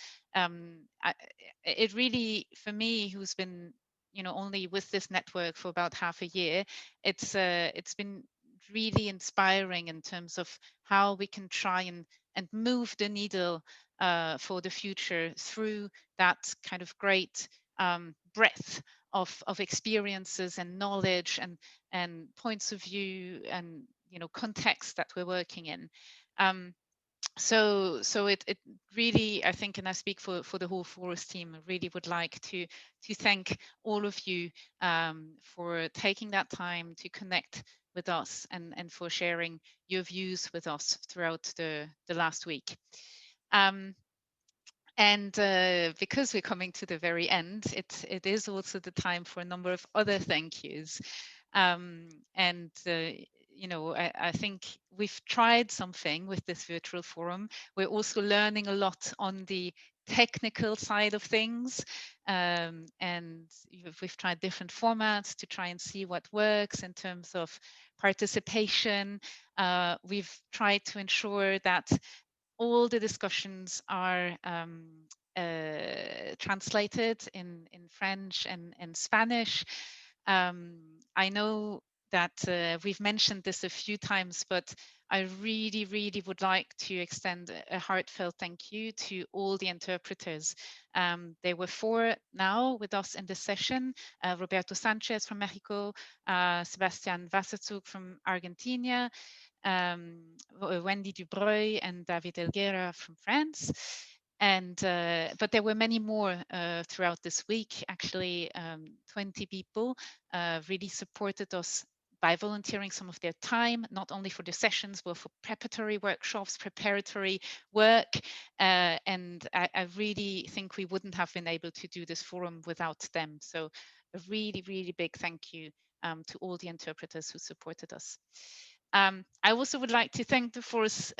It really, for me, who's been only with this network for about half a year, it's been really inspiring in terms of how we can try and move the needle for the future through that kind of great breadth of experiences and knowledge and points of view and context that we're working in. So it really, I think, and I speak for the whole Forus team, I really would like to thank all of you for taking that time to connect with us and for sharing your views with us throughout the last week. And because we're coming to the very end, it is also the time for a number of other thank yous. I think we've tried something with this virtual forum. We're also learning a lot on the technical side of things. And we've tried different formats to try and see what works in terms of participation. We've tried to ensure that all the discussions are translated in French and Spanish. I know that we've mentioned this a few times, but I really, really would like to extend a heartfelt thank you to all the interpreters. There were 4 now with us in this session, Roberto Sanchez from Mexico, Sebastian Wasserzug from Argentina, Wendy Dubreuil and David Elguera from France. And but there were many more throughout this week. Actually, 20 people really supported us by volunteering some of their time, not only for the sessions, but for preparatory workshops, preparatory work. And I really think we wouldn't have been able to do this forum without them. So a really, really big thank you to all the interpreters who supported us. I also would like to thank the Forus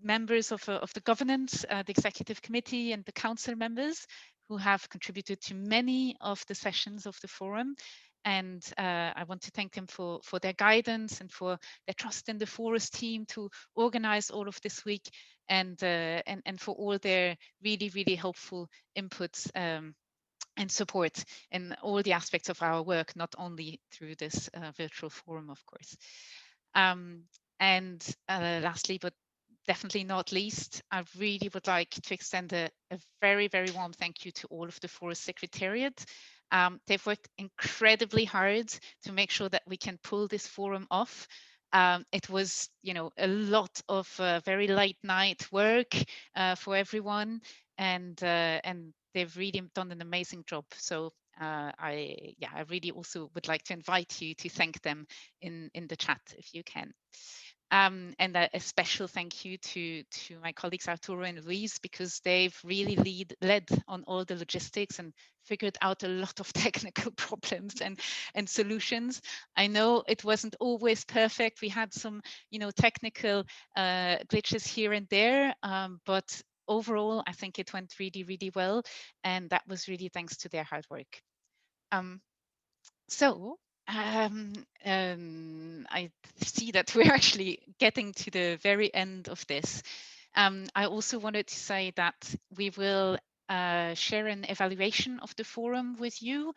members of the governance, the executive committee and the council members who have contributed to many of the sessions of the forum. And I want to thank them for their guidance and for their trust in the Forus team to organize all of this week, and for all their really, really helpful inputs and support in all the aspects of our work, not only through this virtual forum, of course. And lastly, but definitely not least, I really would like to extend a very, very warm thank you to all of the Forus Secretariat. They've worked incredibly hard to make sure that we can pull this forum off. It was, you know, a lot of very late night work for everyone, and they've really done an amazing job. So I really also would like to invite you to thank them in the chat if you can. And a special thank you to my colleagues Arturo and Luis, because they've really led on all the logistics and figured out a lot of technical problems and solutions. I know it wasn't always perfect. We had some, you know, technical glitches here and there, but overall, I think it went really, really well. And that was really thanks to their hard work. I see that we're actually getting to the very end of this. I also wanted to say that we will share an evaluation of the forum with you,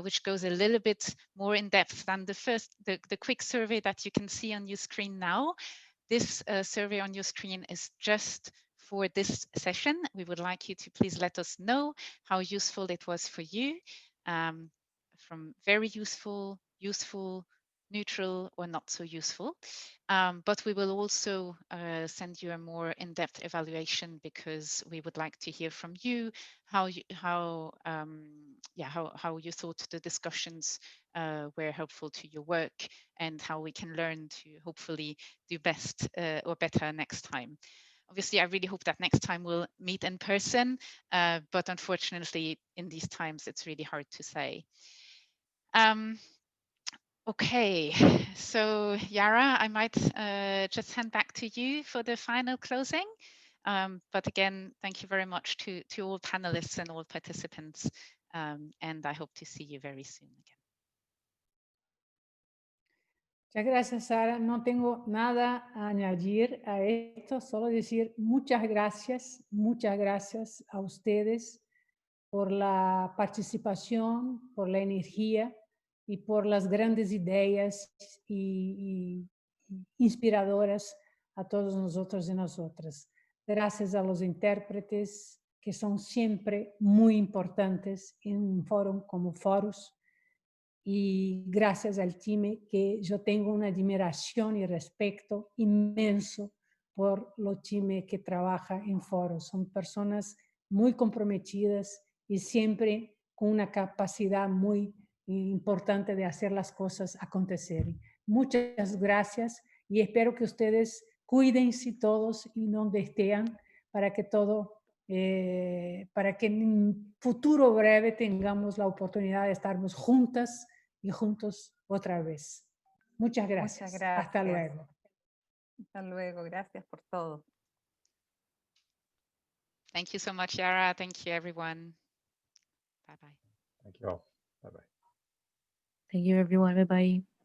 which goes a little bit more in depth than the quick survey that you can see on your screen now. This survey on your screen is just for this session. We would like you to please let us know how useful it was for you. From very useful, neutral, or not so useful. But we will also send you a more in-depth evaluation, because we would like to hear from you how you thought the discussions were helpful to your work, and how we can learn to hopefully do best or better next time. Obviously, I really hope that next time we'll meet in person, but unfortunately, in these times, it's really hard to say. Okay, so Yara, I might just hand back to you for the final closing. But again, thank you very much to all panelists and all participants, and I hope to see you very soon again. Muchas gracias, Sara. No tengo nada a añadir a esto, solo decir muchas gracias a ustedes por la participación, por la energía y por las grandes ideas y inspiradoras a todos nosotros y nosotras. Gracias a los intérpretes, que son siempre muy importantes en un foro como Forus. Y gracias al team, que yo tengo una admiración y respeto inmenso por los team que trabaja en Forus. Son personas muy comprometidas y siempre con una capacidad muy importante de hacer las cosas acontecer. Muchas gracias y espero que ustedes cuídense todos y donde estén, para que para que en un futuro breve tengamos la oportunidad de estarmos juntas y juntos otra vez. Muchas gracias. Muchas gracias. Hasta luego. Hasta luego. Gracias por todo. Thank you so much, Yara. Thank you, everyone. Bye-bye. Thank you all. Bye-bye. Thank you, everyone. Bye-bye.